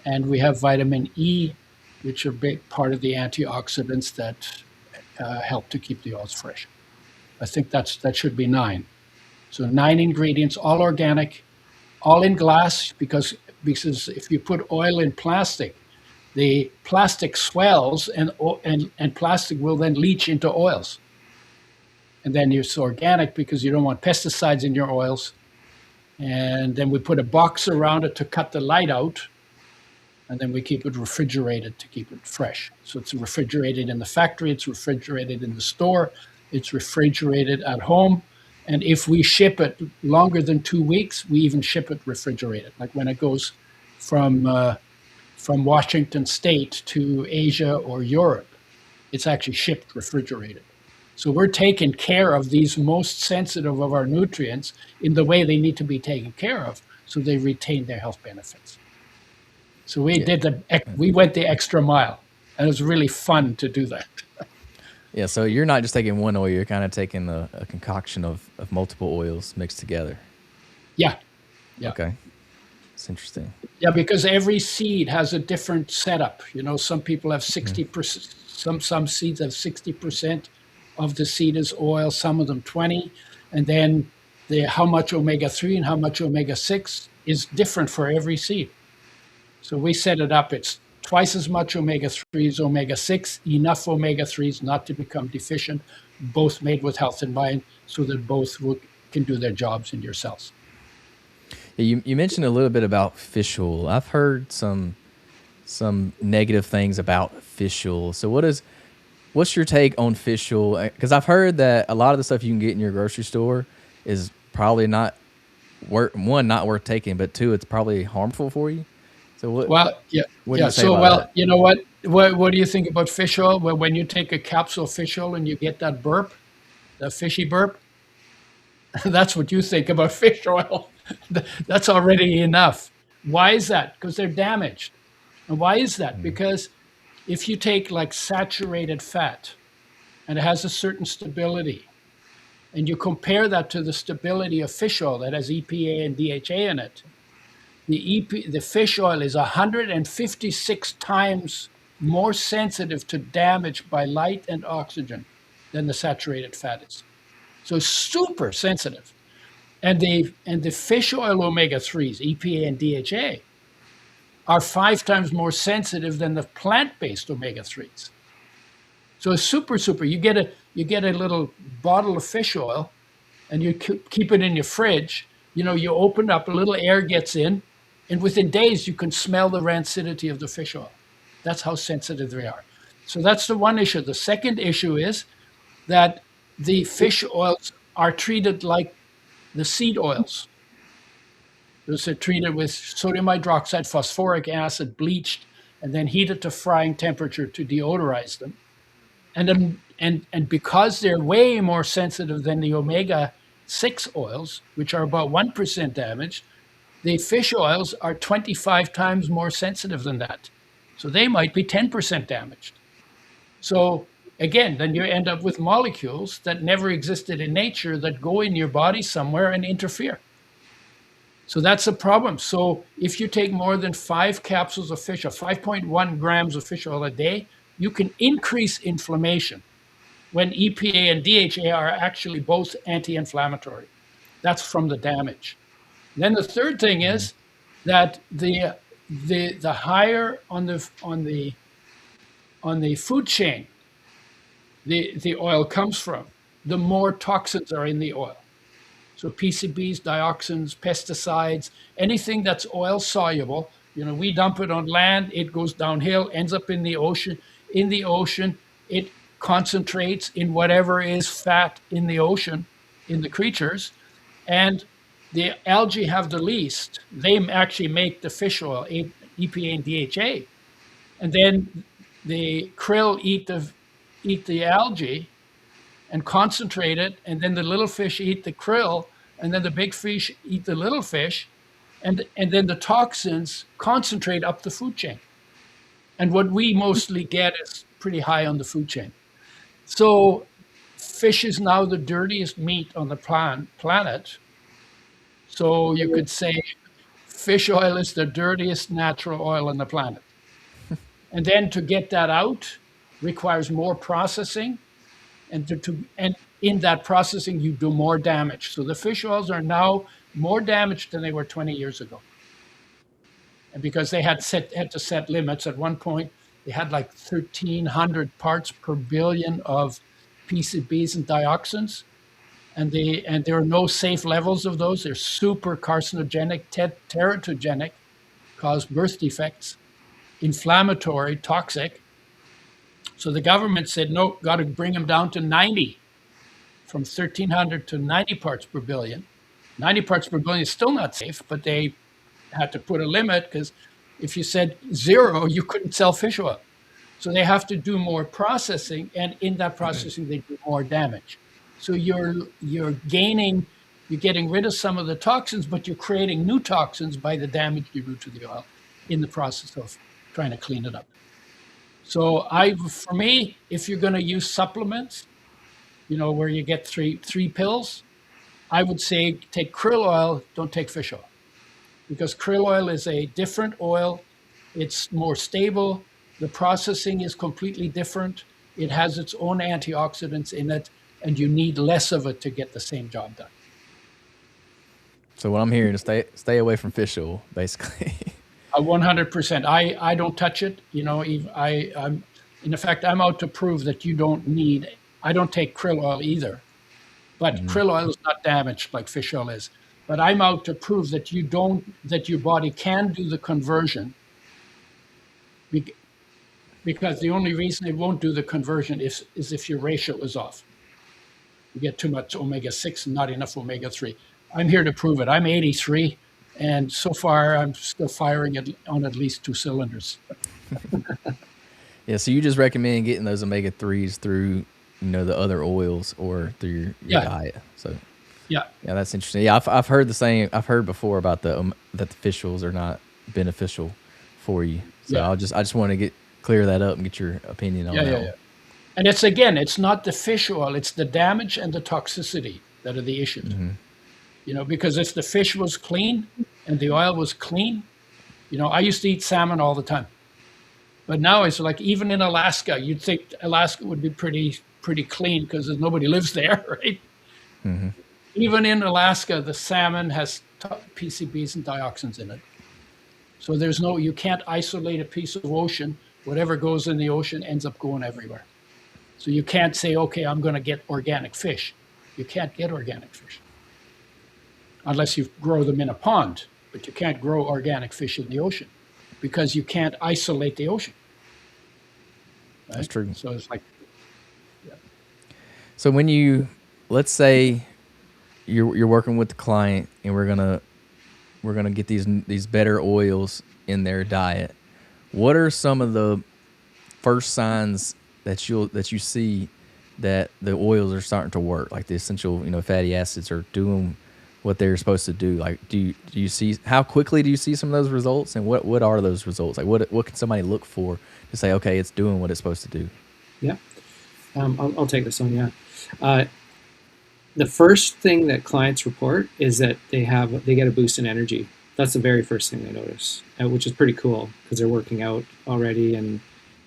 And we have vitamin E, which are a big part of the antioxidants that help to keep the oils fresh. I think that should be 9. So 9 ingredients, all organic, all in glass, because if you put oil in plastic, the plastic swells and plastic will then leach into oils. And then it's organic because you don't want pesticides in your oils. And then we put a box around it to cut the light out. And then we keep it refrigerated to keep it fresh. So it's refrigerated in the factory, it's refrigerated in the store, it's refrigerated at home. And if we ship it longer than 2 weeks, we even ship it refrigerated. Like when it goes from Washington State to Asia or Europe, it's actually shipped refrigerated. So we're taking care of these most sensitive of our nutrients in the way they need to be taken care of, so they retain their health benefits. So we went the extra mile, and it was really fun to do that. Yeah, so you're not just taking one oil; you're kind of taking a concoction of multiple oils mixed together. Yeah. Okay. It's interesting. Yeah, because every seed has a different setup. Some people have 60%, some seeds have 60% of the seed is oil, some of them 20, and then how much omega 3 and how much omega 6 is different for every seed. So we set it up. It's twice as much omega 3 as omega 6, enough omega 3s not to become deficient, both made with health in mind, so that both can do their jobs in your cells. You mentioned a little bit about fish oil. I've heard some negative things about fish oil. So what's your take on fish oil? Because I've heard that a lot of the stuff you can get in your grocery store is probably not not worth taking, but 2, it's probably harmful for you. So what? Well, yeah, what do yeah. you say So, about well, that? you know what? What do you think about fish oil? Well, when you take a capsule of fish oil and you get that burp, that fishy burp, that's what you think about fish oil. That's already enough. Why is that? Because they're damaged. And why is that? Because if you take like saturated fat and it has a certain stability, and you compare that to the stability of fish oil that has EPA and DHA in it, the fish oil is 156 times more sensitive to damage by light and oxygen than the saturated fat is. So super sensitive. And the fish oil omega 3s, EPA and DHA, are 5 times more sensitive than the plant-based omega 3s. So it's super. You get a little bottle of fish oil, and you keep it in your fridge. You open up, a little air gets in, and within days you can smell the rancidity of the fish oil. That's how sensitive they are. So that's the one issue. The second issue is that the fish oils are treated like the seed oils. Those are treated with sodium hydroxide, phosphoric acid, bleached, and then heated to frying temperature to deodorize them. And because they're way more sensitive than the omega 6 oils, which are about 1% damaged, The fish oils are 25 times more sensitive than that. So they might be 10% damaged. So again, then you end up with molecules that never existed in nature that go in your body somewhere and interfere. So that's a problem. So if you take more than 5 capsules of fish oil, 5.1 grams of fish oil a day, you can increase inflammation when EPA and DHA are actually both anti-inflammatory. That's from the damage. Then the third thing is that the higher on the food chain the oil comes from, the more toxins are in the oil. So PCBs, dioxins, pesticides, anything that's oil soluble, we dump it on land, it goes downhill, ends up in the ocean. In the ocean, it concentrates in whatever is fat in the ocean, in the creatures, and the algae have the least. They actually make the fish oil, EPA and DHA, and then the krill eat the algae and concentrate it, and then the little fish eat the krill, and then the big fish eat the little fish, and then the toxins concentrate up the food chain. And what we mostly get is pretty high on the food chain. So fish is now the dirtiest meat on the planet. So you could say fish oil is the dirtiest natural oil on the planet. And then to get that out requires more processing, and in that processing you do more damage. So the fish oils are now more damaged than they were 20 years ago. And because they had to set limits at one point, they had like 1,300 parts per billion of PCBs and dioxins, and there are no safe levels of those. They're super carcinogenic, teratogenic, cause birth defects, inflammatory, toxic. So the government said, no, got to bring them down to 90, from 1,300 to 90 parts per billion. 90 parts per billion is still not safe, but they had to put a limit, because if you said 0, you couldn't sell fish oil. So they have to do more processing, and in that processing, they do more damage. So you're getting rid of some of the toxins, but you're creating new toxins by the damage you do to the oil in the process of trying to clean it up. So for me, if you're going to use supplements, where you get three pills, I would say take krill oil, don't take fish oil, because krill oil is a different oil. It's more stable. The processing is completely different. It has its own antioxidants in it, and you need less of it to get the same job done. So what I'm hearing is stay away from fish oil, basically. 100%. I don't touch it. I'm in fact, I'm out to prove that you don't need. I don't take krill oil either, but krill oil is not damaged like fish oil is. But I'm out to prove that your body can do the conversion, because the only reason it won't do the conversion is if your ratio is off. You get too much omega-6 and not enough omega-3. I'm here to prove it. I'm 83, and so far I'm still firing on at least 2 cylinders. Yeah, so you just recommend getting those omega-3s through, the other oils or through your diet. So yeah, that's interesting. Yeah, I've heard the same. I've heard before about that the fish oils are not beneficial for you. So I just want to clear that up and get your opinion on that. Yeah. And it's not the fish oil, it's the damage and the toxicity that are the issues. Because if the fish was clean and the oil was clean, I used to eat salmon all the time. But now it's like, even in Alaska, you'd think Alaska would be pretty clean because nobody lives there, right? Mm-hmm. Even in Alaska, the salmon has PCBs and dioxins in it. So you can't isolate a piece of ocean. Whatever goes in the ocean ends up going everywhere. So you can't say, okay, I'm going to get organic fish. You can't get organic fish unless you grow them in a pond, but you can't grow organic fish in the ocean because you can't isolate the ocean. Right? That's true. So it's like, So let's say you're working with the client and we're gonna get these better oils in their diet. What are some of the first signs that you see that the oils are starting to work, like the essential fatty acids are doing what they're supposed to do? Like, do you see, how quickly do you see some of those results, and what are those results? Like, what can somebody look for to say, okay, it's doing what it's supposed to do? Yeah. I'll take this one. Yeah. Uh, the first thing that clients report is that they get a boost in energy. That's the very first thing they notice, which is pretty cool because they're working out already, and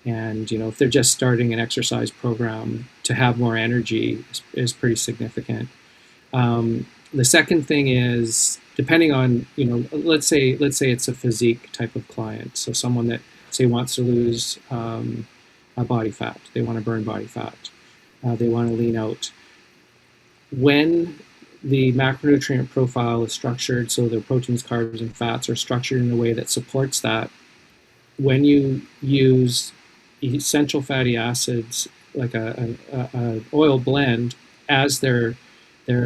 if they're just starting an exercise program, to have more energy is pretty significant. The second thing is, depending on, let's say it's a physique type of client, so someone that, say, wants to lose a body fat, they want to burn body fat, they want to lean out. When the macronutrient profile is structured, so the proteins, carbs, and fats are structured in a way that supports that, when you use essential fatty acids like a oil blend as their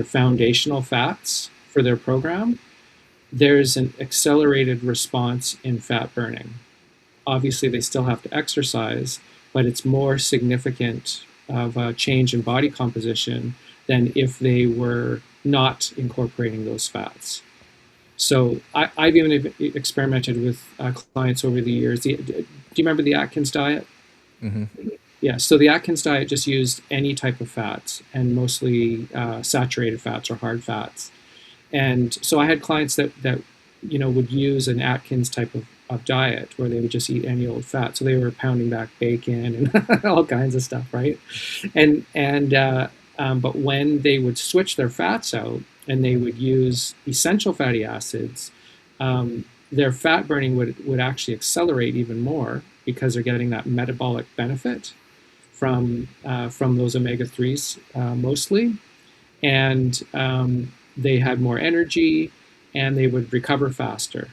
foundational fats for their program, there's an accelerated response in fat burning. Obviously, they still have to exercise, but it's more significant of a change in body composition than if they were not incorporating those fats. So I've even experimented with clients over the years. Do you remember the Atkins diet? Mm-hmm. Yeah, so the Atkins diet just used any type of fats, and mostly saturated fats or hard fats. And so I had clients that would use an Atkins type of diet where they would just eat any old fat. So they were pounding back bacon and all kinds of stuff, right? But when they would switch their fats out and they would use essential fatty acids, their fat burning would actually accelerate even more because they're getting that metabolic benefit from those omega-3s mostly. And they had more energy, and they would recover faster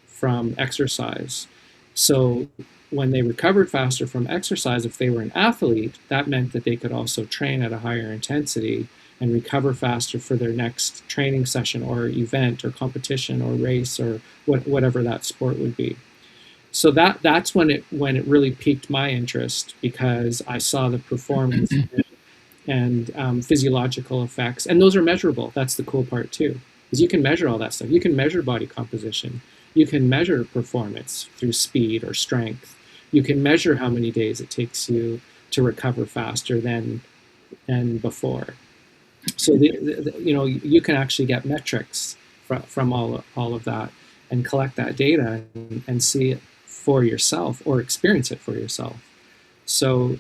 from exercise. So when they recovered faster from exercise, if they were an athlete, that meant that they could also train at a higher intensity and recover faster for their next training session or event or competition or race or whatever that sport would be. So that's when it really piqued my interest, because I saw the performance and physiological effects, and those are measurable. That's the cool part too, is you can measure all that stuff. You can measure body composition. You can measure performance through speed or strength. You can measure how many days it takes you to recover faster than before. So you can actually get metrics from all of that and collect that data and see it for yourself or experience it for yourself. So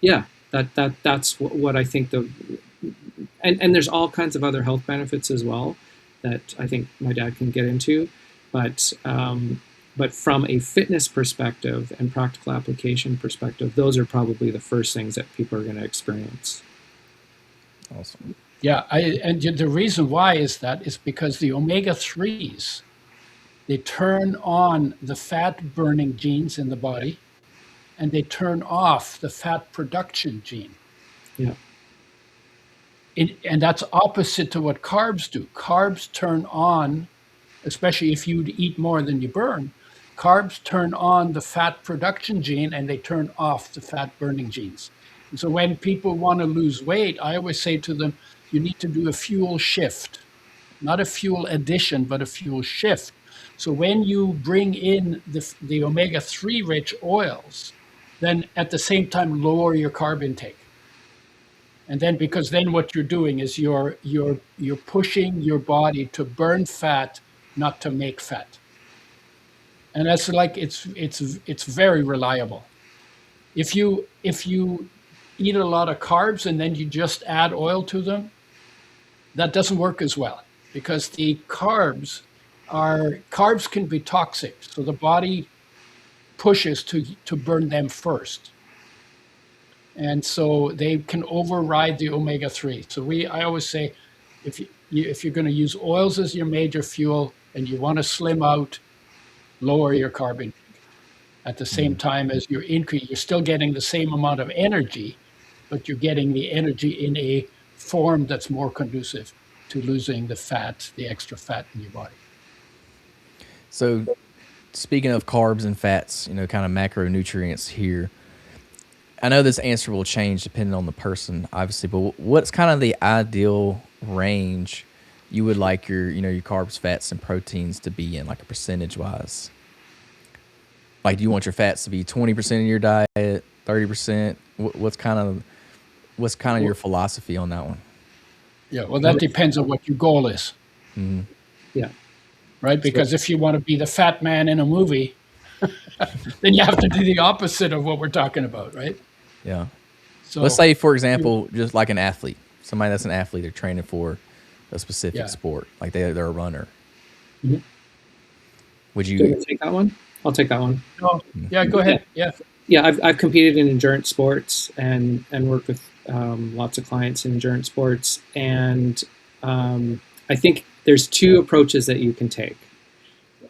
yeah, that's what I think and there's all kinds of other health benefits as well that I think my dad can get into, but from a fitness perspective and practical application perspective, those are probably the first things that people are going to experience. Awesome. Yeah, and the reason why is because the omega-3s, they turn on the fat burning genes in the body, and they turn off the fat production gene. Yeah. And that's opposite to what carbs do. Carbs turn on, especially if you eat more than you burn, carbs turn on the fat production gene and they turn off the fat burning genes. And so when people want to lose weight, I always say to them, you need to do a fuel shift, not a fuel addition, but a fuel shift. So when you bring in the omega-3 rich oils, then at the same time lower your carb intake. And then, because then what you're doing is you're pushing your body to burn fat, not to make fat. And that's like it's very reliable. If you eat a lot of carbs and then you just add oil to them, that doesn't work as well, because the carbs can be toxic. So the body pushes to burn them first. And so they can override the omega-3. So I always say, if you're going to use oils as your major fuel and you want to slim out, lower your carb intake. At the same time as you're still getting the same amount of energy, but you're getting the energy in a form that's more conducive to losing the extra fat in your body. So speaking of carbs and fats, kind of macronutrients here, I know this answer will change depending on the person, obviously, but what's kind of the ideal range you would like your carbs, fats, and proteins to be in, like a percentage wise? Like, do you want your fats to be 20% of your diet, 30%? What's kind of your philosophy on that one? Yeah, well, that depends on what your goal is, Yeah. right? So, Because if you want to be the fat man in a movie, then you have to do the opposite of what we're talking about, right? Yeah. Let's So, say, for example, just like an athlete, somebody that's an athlete, they're training for a specific yeah. sport, like they're a runner. Mhm. Would Do you you? want to take that one? I'll take that one. No, yeah, go Yeah. ahead. Yeah. Yeah, I've competed in endurance sports and worked with lots of clients in endurance sports, and I think there's two approaches that you can take.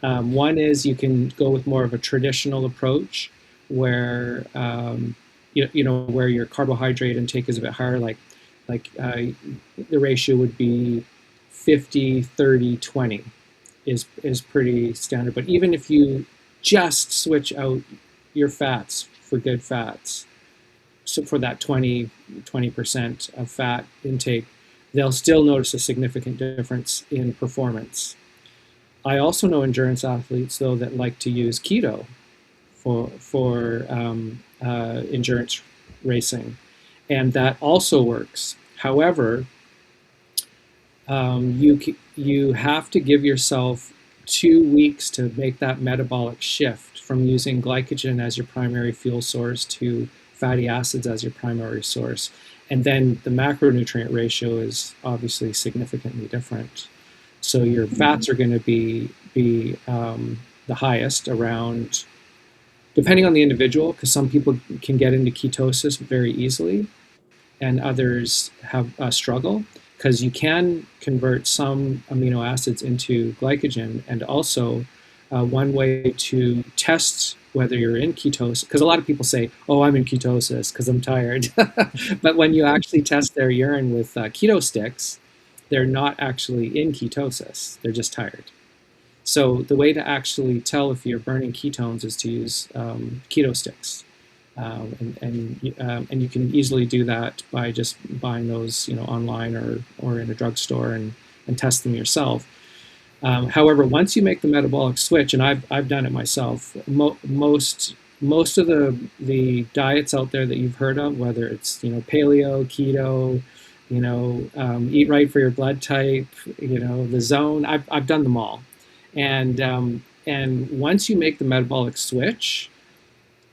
One is you can go with more of a traditional approach, where where your carbohydrate intake is a bit higher, like the ratio would be 50, 30, 20 is pretty standard. But even if you just switch out your fats for good fats, so for that 20% of fat intake, they'll still notice a significant difference in performance. I also know endurance athletes though that like to use keto for endurance racing, and that also works. However, you have to give yourself 2 weeks to make that metabolic shift from using glycogen as your primary fuel source to fatty acids as your primary source. And then the macronutrient ratio is obviously significantly different. So your fats are going to be the highest around, depending on the individual, because some people can get into ketosis very easily and others have struggle, because you can convert some amino acids into glycogen. And also, one way to test whether you're in ketosis, because a lot of people say, oh, I'm in ketosis because I'm tired. But when you actually test their urine with keto sticks, they're not actually in ketosis, they're just tired. So the way to actually tell if you're burning ketones is to use keto sticks. And you can easily do that by just buying those, online or in a drugstore, and test them yourself. However, once you make the metabolic switch, and I've done it myself, most of the diets out there that you've heard of, whether it's paleo, keto, eat right for your blood type, the zone, I've done them all, and once you make the metabolic switch,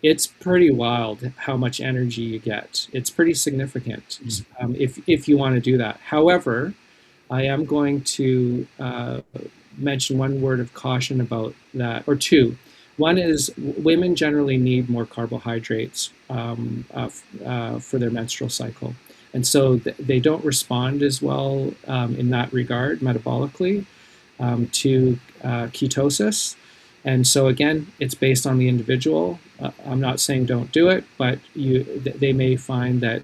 it's pretty wild how much energy you get. It's pretty significant, if you want to do that. However, I am going to mention one word of caution about that, or two. One is women generally need more carbohydrates for their menstrual cycle. And so they don't respond as well in that regard metabolically to ketosis. And so again, it's based on the individual. I'm not saying don't do it, but they may find that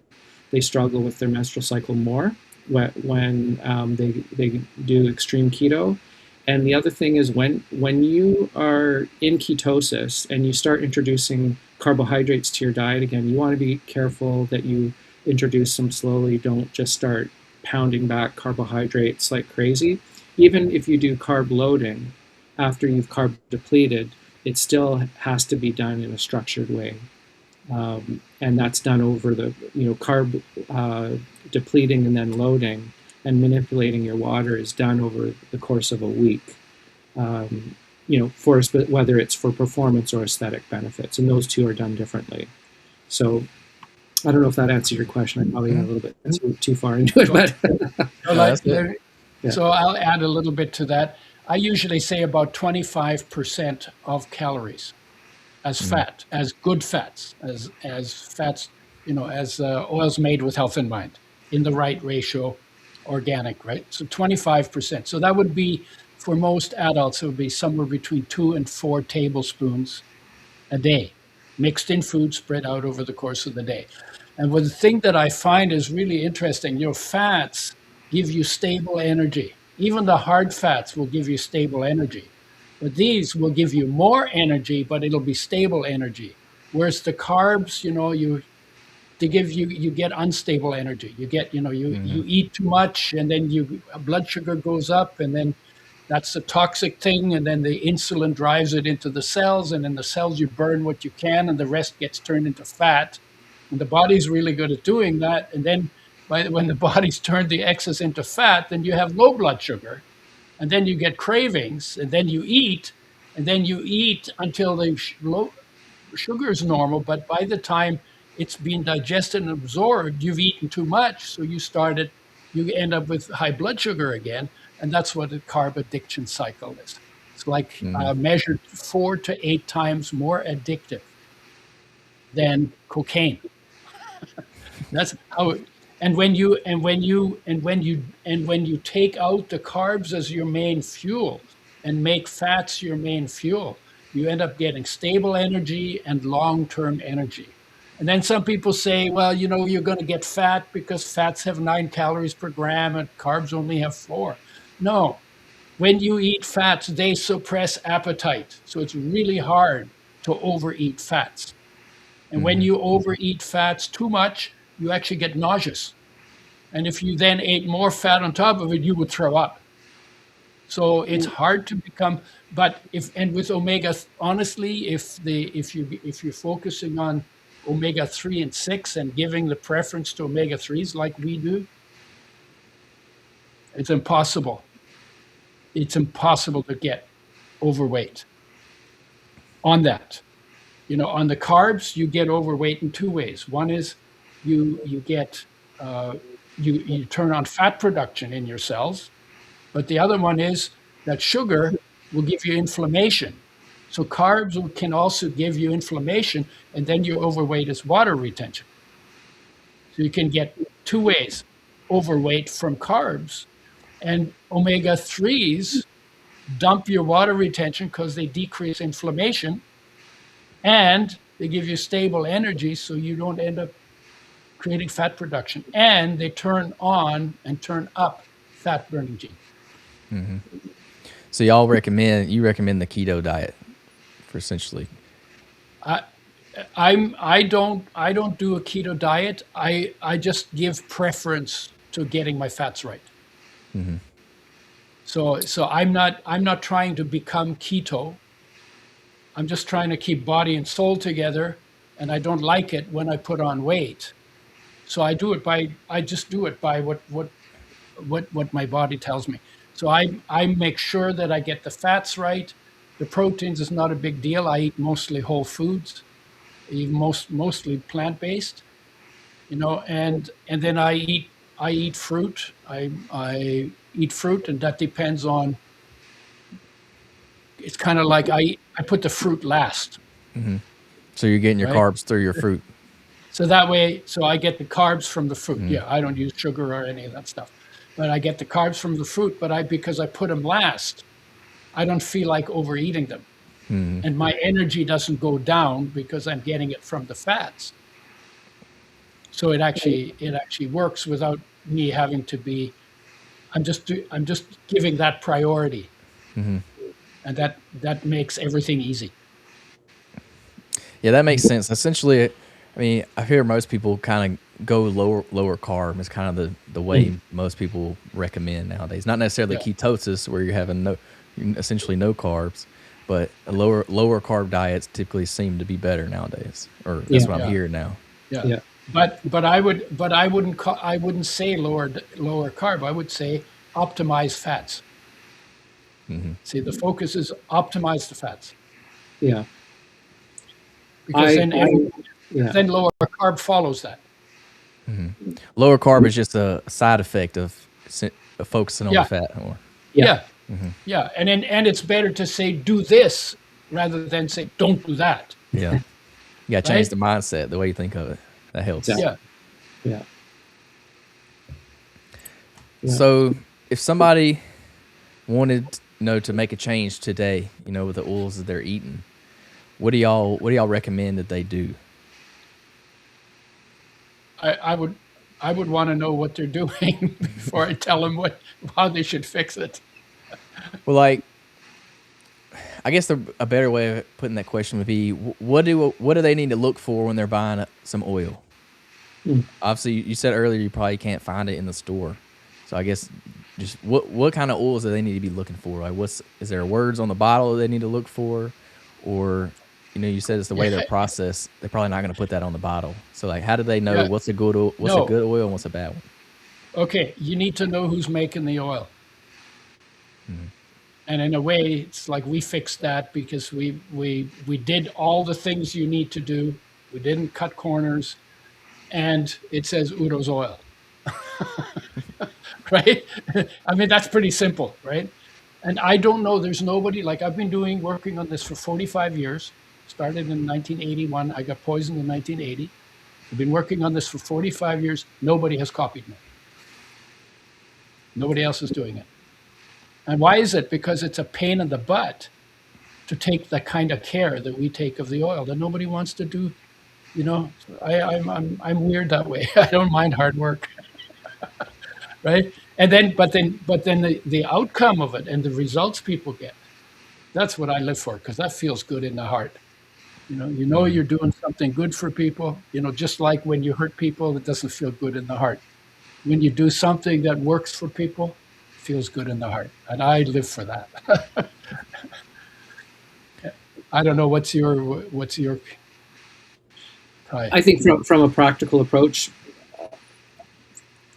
they struggle with their menstrual cycle more when they do extreme keto. And the other thing is when you are in ketosis and you start introducing carbohydrates to your diet again, you want to be careful that you introduce them slowly. Don't just start pounding back carbohydrates like crazy. Even if you do carb loading after you've carb depleted, it still has to be done in a structured way. And that's done over the carb depleting and then loading and manipulating your water is done over the course of a week. For whether it's for performance or aesthetic benefits, and those two are done differently. So I don't know if that answers your question. I probably got a little bit too far into it, but So I'll add a little bit to that. I usually say about 25% of calories as fat, as good fats, as fats, as oils made with health in mind, in the right ratio, organic, right? So 25%. So that would be, for most adults, it would be somewhere between 2 and 4 tablespoons a day, mixed in food, spread out over the course of the day. And the thing that I find is really interesting, fats give you stable energy. Even the hard fats will give you stable energy. But these will give you more energy, but it'll be stable energy. Whereas the carbs, you get unstable energy. You get, you eat too much, and then blood sugar goes up, and then that's the toxic thing, and then the insulin drives it into the cells, and in the cells you burn what you can, and the rest gets turned into fat. And the body's really good at doing that. And then when the body's turned the excess into fat, then you have low blood sugar, and then you get cravings, and then you eat until the sugar is normal. But by the time it's been digested and absorbed, you've eaten too much, so you end up with high blood sugar again, and that's what the carb addiction cycle is. It's like measured 4 to 8 times more addictive than cocaine. That's how. And when you take out the carbs as your main fuel and make fats your main fuel, you end up getting stable energy and long-term energy. And then some people say, well, you're going to get fat because fats have 9 calories per gram and carbs only have 4. No, when you eat fats, they suppress appetite. So it's really hard to overeat fats. And when you overeat fats too much, you actually get nauseous. And if you then ate more fat on top of it, you would throw up. So it's hard to become, with omega, honestly, if you're focusing on omega 3 and 6 and giving the preference to omega 3s like we do, it's impossible. It's impossible to get overweight on that. On the carbs, you get overweight in 2 ways. One is you turn on fat production in your cells, but the other one is that sugar will give you inflammation. So carbs can also give you inflammation, and then your overweight is water retention. So you can get 2 ways: overweight from carbs, and omega 3s dump your water retention because they decrease inflammation, and they give you stable energy so you don't end up creating fat production, and they turn on and turn up fat burning gene. So you recommend the keto diet for essentially. I don't do a keto diet. I just give preference to getting my fats right. So I'm not trying to become keto. I'm just trying to keep body and soul together, and I don't like it when I put on weight. So I just do it by what my body tells me. So I make sure that I get the fats right. The proteins is not a big deal. I eat mostly whole foods, mostly plant-based, and then I eat fruit. I eat fruit, and that depends on. It's kind of like I put the fruit last. So you're getting your Right? carbs through your fruit. So that way, I get the carbs from the fruit. Yeah, I don't use sugar or any of that stuff, but I get the carbs from the fruit. But because I put them last, I don't feel like overeating them, and my energy doesn't go down because I'm getting it from the fats. So it actually works without me having to be. I'm just giving that priority, and that makes everything easy. Yeah, that makes sense. Essentially, I mean, I hear most people kind of go lower carb is kind of the way most people recommend nowadays. Not necessarily ketosis where you're having essentially no carbs, but lower carb diets typically seem to be better nowadays, or that's what I'm hearing now. Yeah. But I wouldn't say lower carb. I would say optimize fats. See, the focus is optimize the fats. Yeah. Because then lower carb follows that. Lower carb is just a side effect of focusing on the fat more. Yeah. And it's better to say do this rather than say don't do that. Yeah. You got to change the mindset, the way you think of it. That helps. Yeah. So if somebody wanted to make a change today, with the oils that they're eating, what do y'all recommend that they do? I would want to know what they're doing before I tell them how they should fix it. Well, I guess a better way of putting that question would be, what do they need to look for when they're buying some oil? obviously you said earlier you probably can't find it in the store. So I guess just what kind of oils do they need to be looking for? Like is there words on the bottle they need to look for, or you said it's the way they're Yeah, processed. They're probably not going to put that on the bottle. So like, how do they know yeah. what's a good No. oil and what's a bad one? Okay, you need to know who's making the oil. And in a way, it's like we fixed that because we did all the things you need to do. We didn't cut corners, and it says Udo's oil, right? I mean, that's pretty simple, right? And I don't know. There's nobody like I've been working on this for 45 years. Started in 1981. I got poisoned in 1980. I've been working on this for 45 years. Nobody has copied me. Nobody else is doing it. And why is it? Because it's a pain in the butt to take the kind of care that we take of the oil that nobody wants to do. I'm weird that way. I don't mind hard work, right? And then, but then the outcome of it and the results people get, that's what I live for because that feels good in the heart. You're doing something good for people. Just like when you hurt people, it doesn't feel good in the heart. When you do something that works for people, it feels good in the heart, and I live for that. I don't know what's your Ty? I think from a practical approach,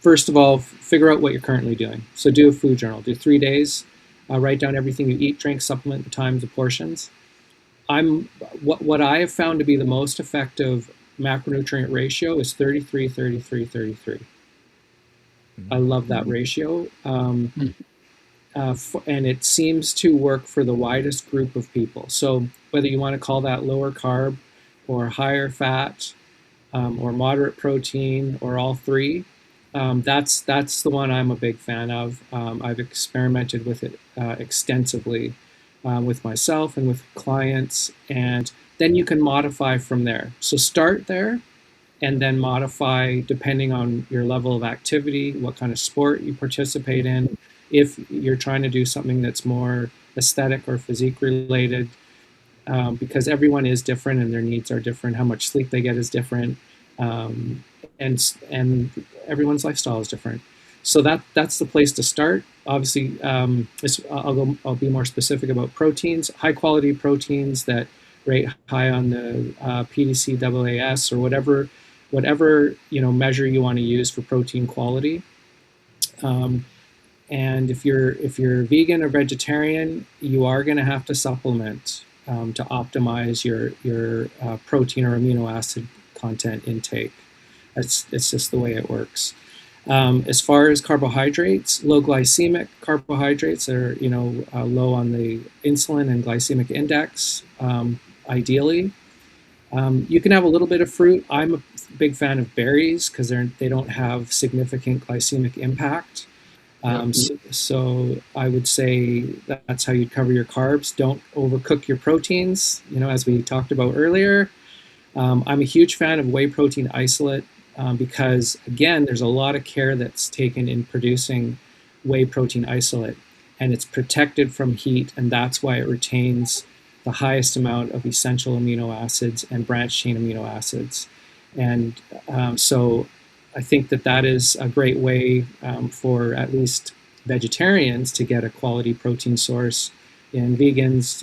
first of all, figure out what you're currently doing. So do a food journal. Do 3 days. Write down everything you eat, drink, supplement, the times, the portions. What I have found to be the most effective macronutrient ratio is 33, 33, 33. I love that ratio. And it seems to work for the widest group of people. So whether you want to call that lower carb or higher fat or moderate protein or all three, that's the one I'm a big fan of. I've experimented with it extensively with myself and with clients, and then you can modify from there. So start there and then modify depending on your level of activity, what kind of sport you participate in. If you're trying to do something that's more aesthetic or physique related, because everyone is different and their needs are different, how much sleep they get is different, and everyone's lifestyle is different. So that's the place to start. Obviously, I'll be more specific about proteins, high quality proteins that rate high on the PDC AAS or whatever measure you want to use for protein quality. And if you're vegan or vegetarian, you are going to have to supplement to optimize your protein or amino acid content intake. It's just the way it works. As far as carbohydrates, low glycemic carbohydrates are low on the insulin and glycemic index. Ideally, you can have a little bit of fruit. I'm a big fan of berries because they don't have significant glycemic impact. So I would say that's how you'd cover your carbs. Don't overcook your proteins, as we talked about earlier. I'm a huge fan of whey protein isolate because, again, there's a lot of care that's taken in producing whey protein isolate, and it's protected from heat, and that's why it retains the highest amount of essential amino acids and branched chain amino acids. And so I think that is a great way for at least vegetarians to get a quality protein source. In vegans,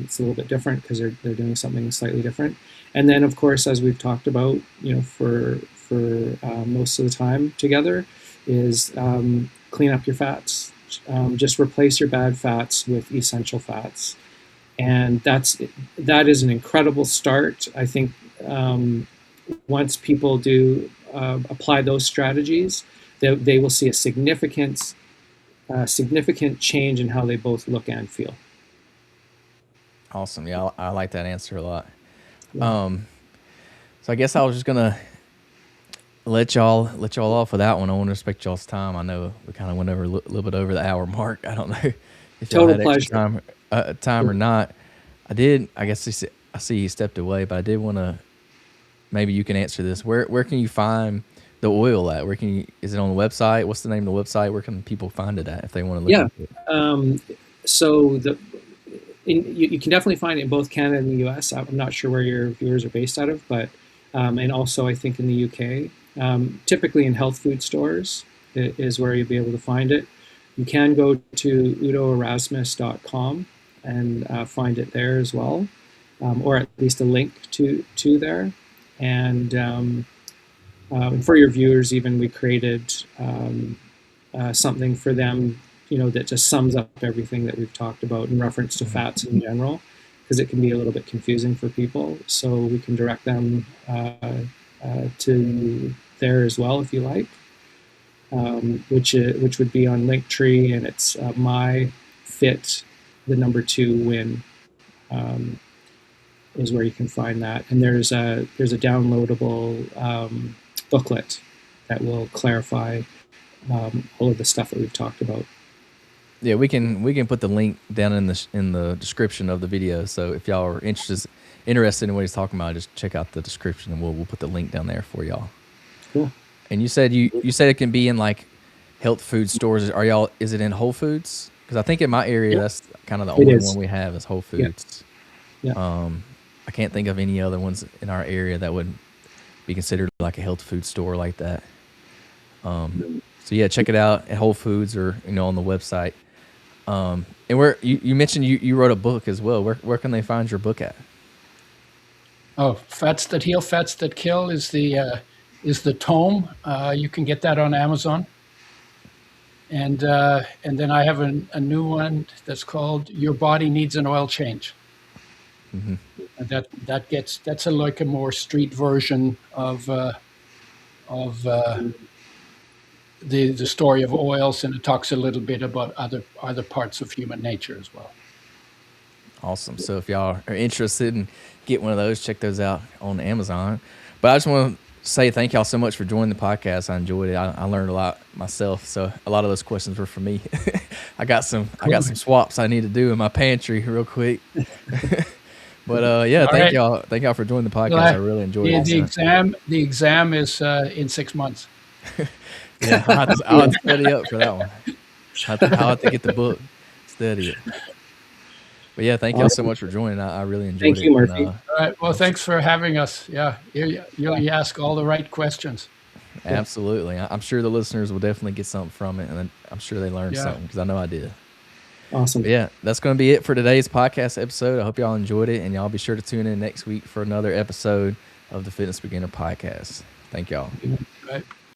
it's a little bit different because they're doing something slightly different. And then, of course, as we've talked about, for most of the time together, is clean up your fats. Just replace your bad fats with essential fats, and that is an incredible start. I think once people do apply those strategies, they will see a significant change in how they both look and feel. Awesome. Yeah, I like that answer a lot. Yeah. So I guess I was just gonna let y'all off with that one. I want to respect y'all's time. I know we kind of went over a little bit over the hour mark. I don't know if y'all had extra time or not. I did. I guess I see you stepped away, but I did want to. Maybe you can answer this. Where can you find the oil at? Is it on the website? What's the name of the website? Where can people find it at if they want to look into it? So you can definitely find it in both Canada and the US. I'm not sure where your viewers are based out of, but and also I think in the UK. Typically in health food stores is where you'll be able to find it. You can go to udoerasmus.com and find it there as well, or at least a link to there. And for your viewers, even we created something for them, that just sums up everything that we've talked about in reference to fats in general, because it can be a little bit confusing for people. So we can direct them to there as well if you like, which would be on Linktree, and it's MyFit, the number 2 win, is where you can find that. And there's a downloadable booklet that will clarify all of the stuff that we've talked about. Yeah, we can put the link down in the description of the video. So if y'all are interested in what he's talking about, just check out the description, and we'll put the link down there for y'all. Cool. And you said it can be in like health food stores. Is it in Whole Foods? Because I think in my area that's kind of the only one we have is Whole Foods. Yeah. I can't think of any other ones in our area that would be considered like a health food store like that. So yeah, check it out at Whole Foods or on the website. And where you mentioned you wrote a book as well. Where can they find your book at? Oh, Fats That Heal, Fats That Kill is the tome. You can get that on Amazon. And then I have a new one that's called Your Body Needs an Oil Change. Mm-hmm. And that's like a more street version of the story of oils, and it talks a little bit about other parts of human nature as well. Awesome. So if y'all are interested in get one of those, check those out on Amazon. But I just want to say thank y'all so much for joining the podcast. I enjoyed it. I learned a lot myself. So a lot of those questions were for me. I got some swaps I need to do in my pantry real quick. But thank y'all for joining the podcast. I really enjoyed it. The exam is in 6 months. Yeah, I'll have to study up for that one. I'll have to get the book, study it. But yeah, thank y'all so much for joining. I really enjoyed it. Thank you, Murphy. All right. Well, thanks for having us. Yeah, you ask all the right questions. Absolutely. I'm sure the listeners will definitely get something from it, and I'm sure they learned something, because I know I did. Awesome. But yeah, that's going to be it for today's podcast episode. I hope y'all enjoyed it, and y'all be sure to tune in next week for another episode of the Fitness Beginner Podcast. Thank y'all. All right.